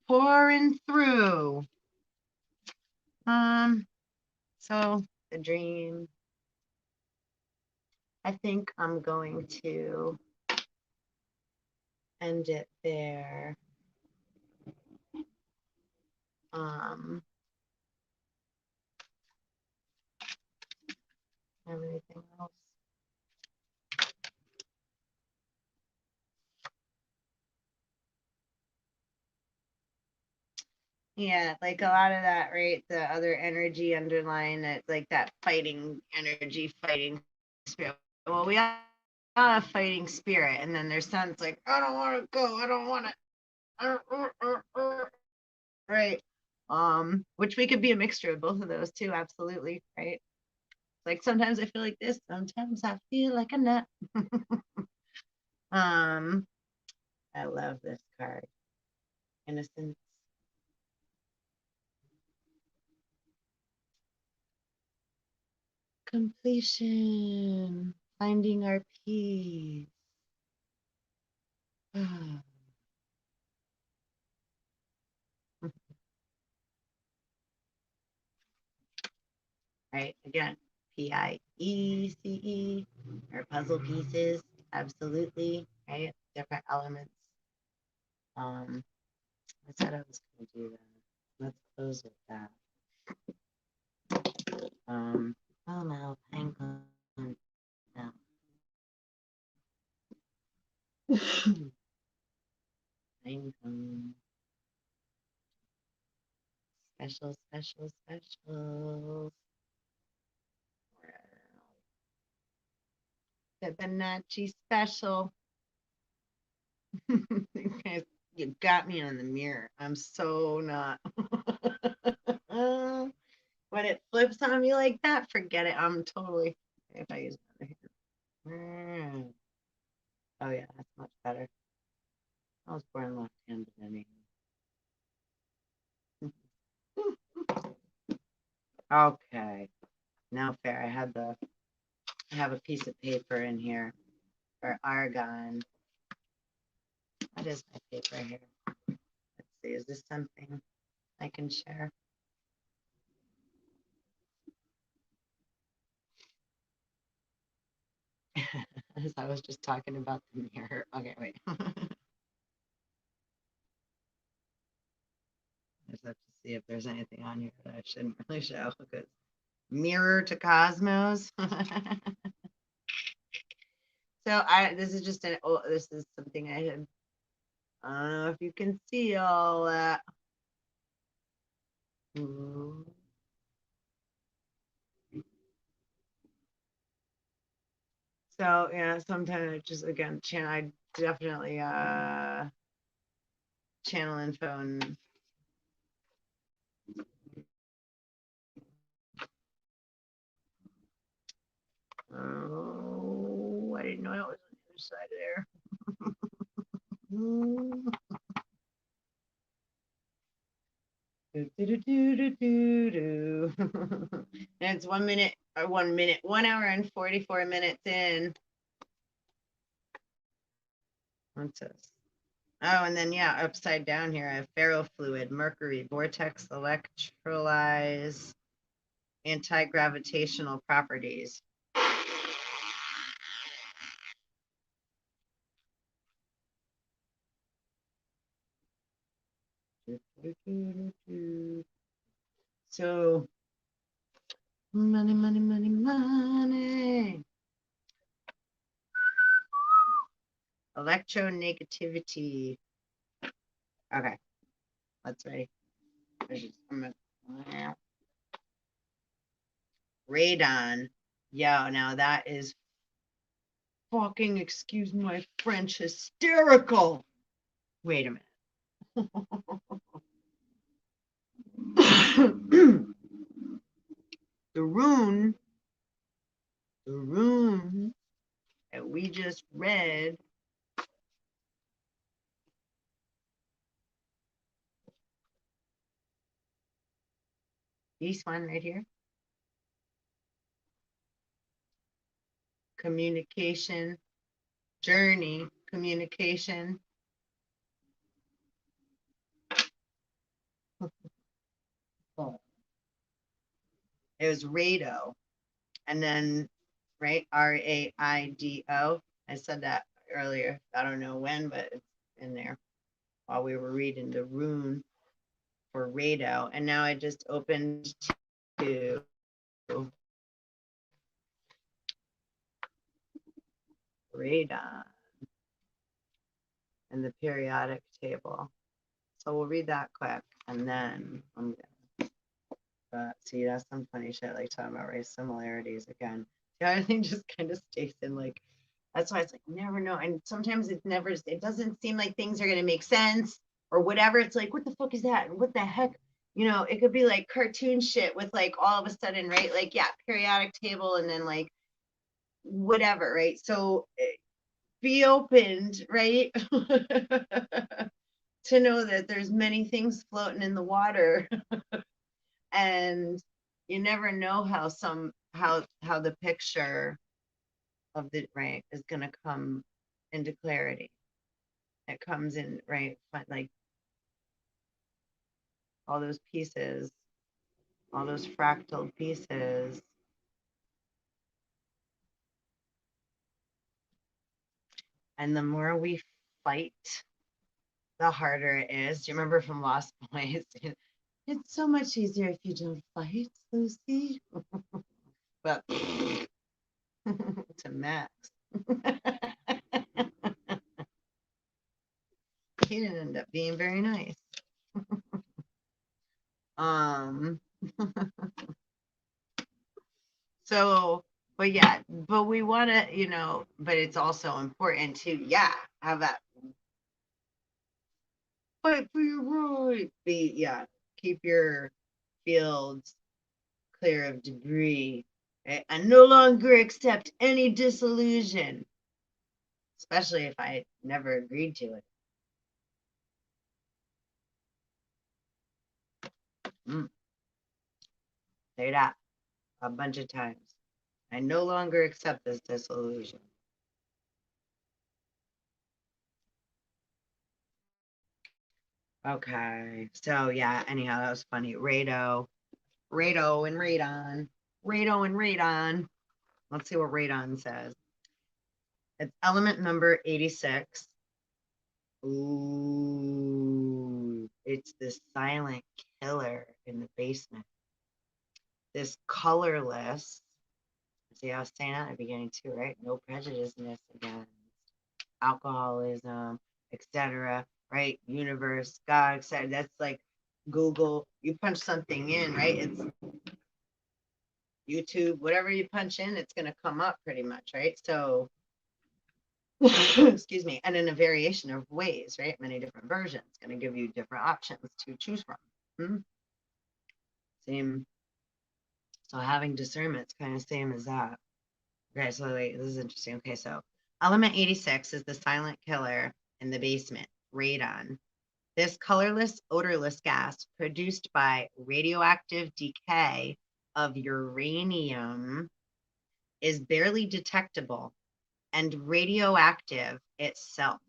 Pouring through. So the dream. I think I'm going to end it there. Have anything else? Yeah, like a lot of that, right? The other energy underlying it, like that fighting energy, fighting spirit. Well, we have a fighting spirit, and then there's some it's like, I don't want to go, I don't want to, right? Which we could be a mixture of both of those too, absolutely, right? Like sometimes I feel like this, sometimes I feel like a nut. um, I love this card. Innocence. Completion. Finding our peace. Right, again, PIECE, or puzzle pieces, absolutely, right? Different elements. I said I was going to do that. Let's close with that. Oh no, penguin. No. Penguin. Special. Fibonacci special. You got me on the mirror. I'm so not. When it flips on me like that, forget it. I'm totally. If I use another hand. Oh yeah, that's much better. I was born left-handed anyway. Okay. Now fair. I have a piece of paper in here for argon. What is my paper here? Let's see. Is this something I can share? As I was just talking about the mirror. Okay, wait. I just have to see if there's anything on here that I shouldn't really show because mirror to cosmos. So this is just this is something I had. I don't know if you can see all that. Ooh. So yeah, sometimes it just again channel. I definitely channel info and oh, I didn't know it was on the other side there. And it's 1 minute or 1 minute, 1 hour and 44 minutes in. What's this? Oh, and then yeah, upside down here I have ferrofluid, mercury, vortex, electrolyze, anti-gravitational properties. So, money, money, money, money. Electronegativity. Okay, let's ready. Radon. Yo, now that is fucking, excuse my French, hysterical. Wait a minute. the rune that we just read this one right here, communication, journey, communication. It was Rado, and then right, Raido. I said that earlier. I don't know when, but it's in there while we were reading the rune for Rado, and now I just opened to radon in the periodic table. So we'll read that quick, and then I'm gonna see, that's some funny shit, like talking about race similarities again. Yeah, everything just kind of stays in like, that's why it's like never know. And sometimes it doesn't seem like things are gonna make sense or whatever. It's like, what the fuck is that? What the heck? You know, it could be like cartoon shit with like all of a sudden, right? Like, yeah, periodic table and then like whatever, right? So be opened, right? to know that there's many things floating in the water and you never know how the picture of the right is going to come into clarity. It comes in, right, like all those pieces, all those fractal pieces. And the more we fight, the harder it is. Do you remember from Lost Boys? It's so much easier if you don't fight, Lucy. But to Max. He didn't end up being very nice. So, but yeah, but we want to, you know, but it's also important to, yeah, have that fight for your right. Be, yeah, keep your fields clear of debris. Right? I no longer accept any disillusion, especially if I never agreed to it. Say that a bunch of times. I no longer accept this disillusion. Okay, so yeah, anyhow, that was funny. Rado and radon. Rado and radon. Let's see what radon says. It's element number 86. Ooh, it's this silent killer in the basement. This colorless, see, I was saying at the beginning too, right? No prejudiceness against alcoholism, etc. Right? Universe, God, etc. That's like Google. You punch something in, right? It's YouTube, whatever you punch in, it's going to come up pretty much, right? So, excuse me, and in a variation of ways, right? Many different versions, going to give you different options to choose from. Same. So having discernment is kind of same as that. Okay, so wait, this is interesting. Okay, so element 86 is the silent killer in the basement, radon. This colorless, odorless gas produced by radioactive decay of uranium is barely detectable and radioactive itself.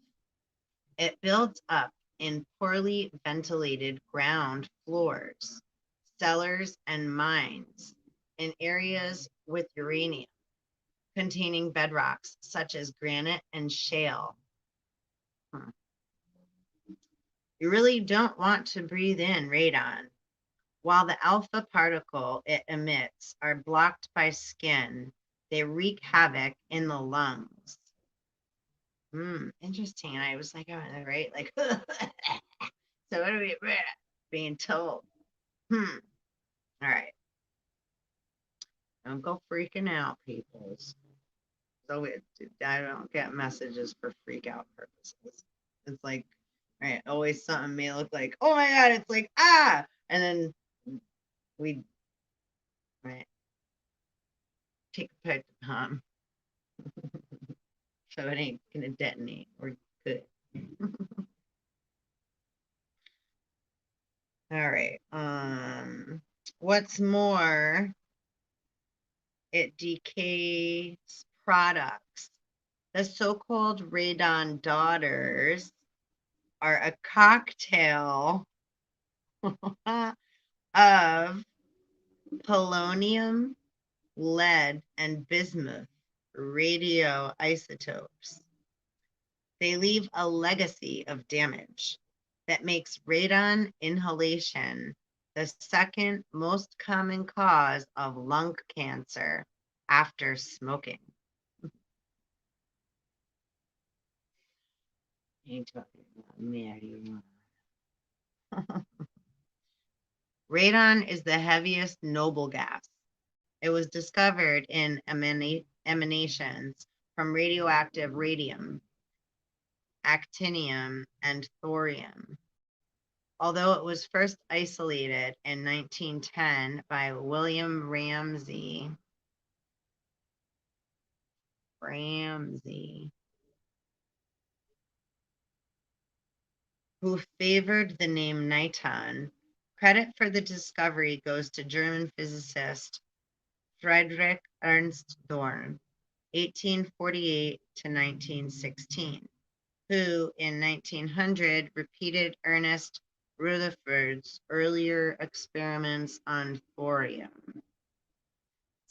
It builds up in poorly ventilated ground floors, cellars, and mines in areas with uranium containing bedrocks such as granite and shale. You really don't want to breathe in radon. While the alpha particle it emits are blocked by skin, they wreak havoc in the lungs. Interesting. And I was like, oh, right? Like, so what are we being told? All right. Don't go freaking out, peoples. So I don't get messages for freak out purposes. It's like, right, always something may look like, oh my God, it's like, ah. And then we, right, take a pipe to bomb. So it ain't gonna detonate or could. All right. What's more, it decays products. The so-called radon daughters are a cocktail of polonium, lead, and bismuth radioisotopes. They leave a legacy of damage that makes radon inhalation the second most common cause of lung cancer after smoking. Radon is the heaviest noble gas. It was discovered in emanations from radioactive radium, actinium, and thorium. Although it was first isolated in 1910 by William Ramsay, who favored the name niton, credit for the discovery goes to German physicist Friedrich Ernst Dorn, 1848 to 1916, who in 1900 repeated Ernest Rutherford's earlier experiments on thorium.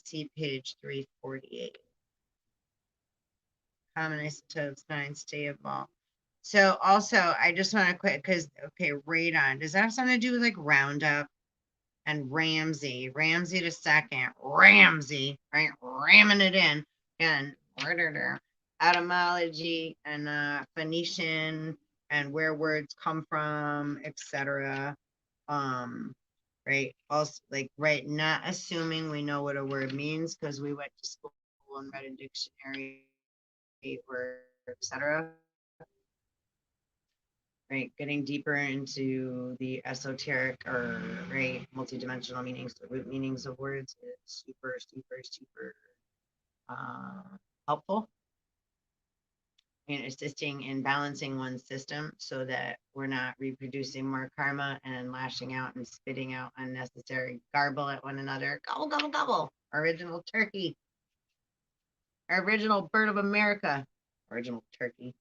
See page 348. Common isotopes, 9 stable. So also, I just want to quick, because, okay, radon, does that have something to do with like Roundup and Ramsey the second, Ramsey, right? Ramming it in. And etymology and Phoenician and where words come from, etc. Right. Also, like, right, not assuming we know what a word means because we went to school and read a dictionary or etc. Right, getting deeper into the esoteric or right multidimensional meanings, the root meanings of words is super helpful in assisting in balancing one's system so that we're not reproducing more karma and lashing out and spitting out unnecessary garble at one another. Gobble, gobble, gobble. Original turkey. Original bird of America. Original turkey.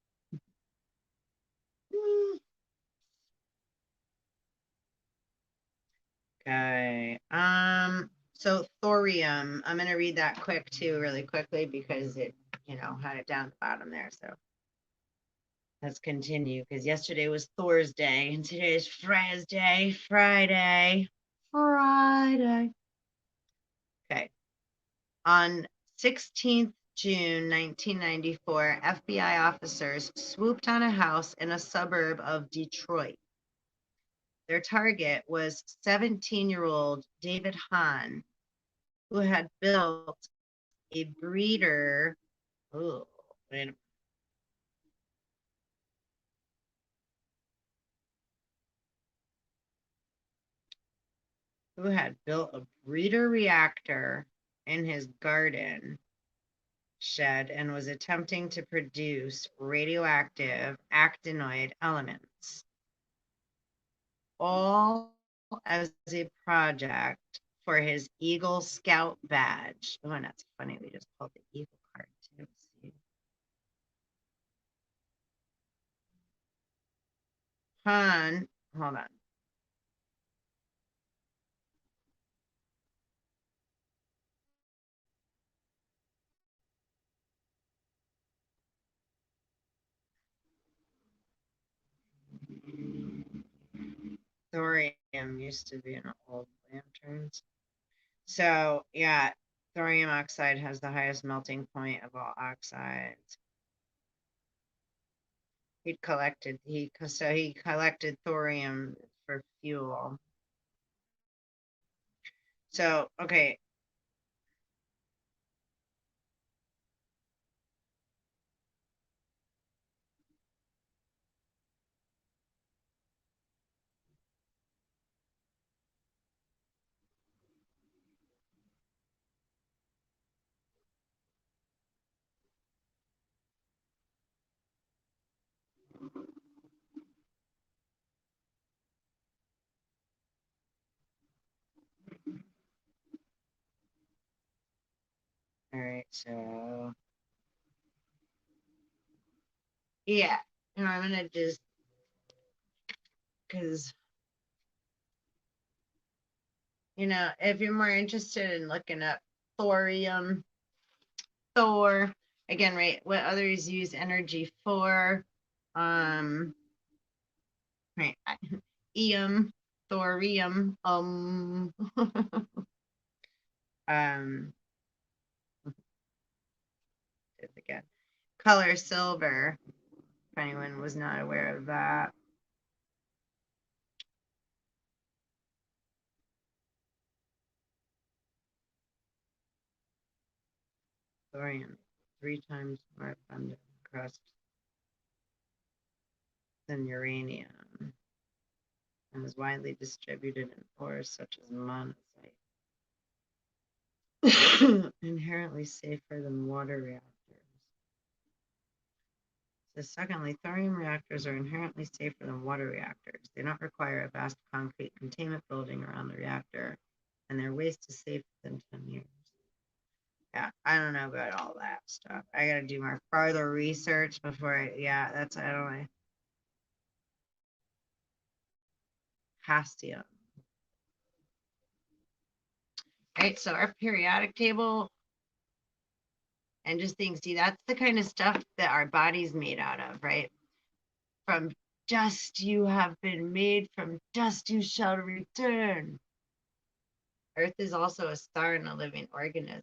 Okay. So thorium, I'm gonna read that quick too, really quickly, because it, had it down the bottom there. So let's continue, because yesterday was Thursday and today is Friday. Okay. On 16th June 1994, FBI officers swooped on a house in a suburb of Detroit. Their target was 17-year-old David Hahn, who had built a breeder. Oh, wait a who had built a breeder reactor in his garden shed and was attempting to produce radioactive actinoid elements, all as a project for his Eagle Scout badge. Oh, and that's funny. We just pulled the Eagle card too. Han, hold on. thorium used to be in old lanterns. So yeah, thorium oxide has the highest melting point of all oxides. He collected thorium for fuel. So okay. All right, so yeah, I'm gonna just because if you're more interested in looking up thorium, Thor, again, right, what others use energy for, right, thorium, again, color silver, if anyone was not aware of that. Thorium, 3 times more abundant crust than uranium, and is widely distributed in ores such as monazite. Inherently safer than water reactors. So secondly, thorium reactors are inherently safer than water reactors. They don't require a vast concrete containment building around the reactor, and their waste is safe within 10 years. Yeah, I don't know about all that stuff. I gotta do more further research before I don't know. Hastium. Right, so our periodic table and just things, see, that's the kind of stuff that our body's made out of, right? From dust you have been made, from dust you shall return. Earth is also a star and a living organism,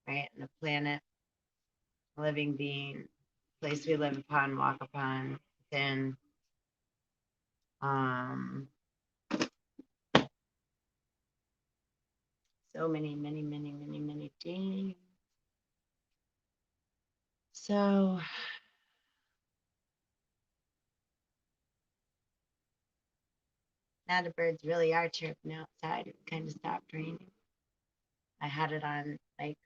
right? And a planet, a living being, place we live upon, walk upon, within. So many, many, many, many, many things. So now the birds really are chirping outside. It kind of stopped raining. I had it on like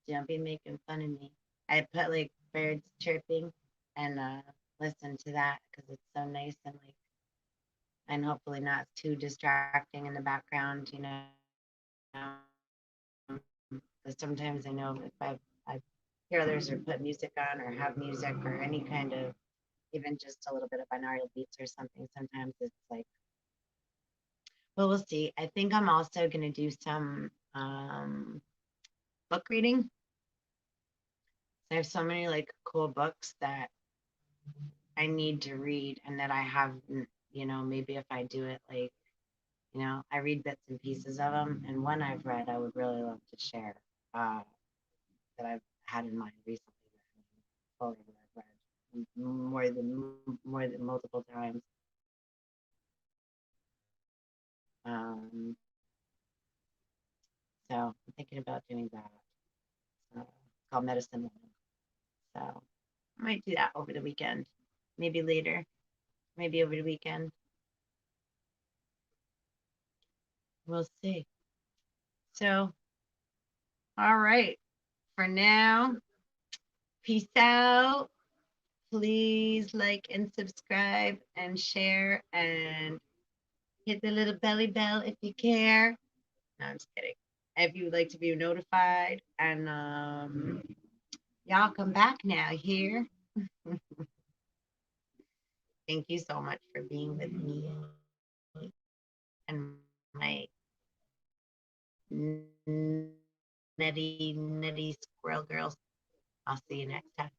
don't be making fun of me. I put like birds chirping and listen to that because it's so nice and hopefully not too distracting in the background, But sometimes I know if I hear others or put music on or have music or any kind of even just a little bit of binaural beats or something, sometimes it's like, well, we'll see. I think I'm also going to do some book reading. I have so many like cool books that I need to read and that I have, maybe if I do it like, I read bits and pieces of them. And one I've read, I would really love to share that I've had in mind recently. That I've read more than multiple times. So I'm thinking about doing that. It's called Medicine Woman. So I might do that over the weekend, maybe later, maybe over the weekend. We'll see. So, all right. For now, peace out. Please like and subscribe and share and hit the little belly bell if you care. No, I'm just kidding. If you would like to be notified, and y'all come back now here. Thank you so much for being with me and my nutty squirrel girls. I'll see you next time.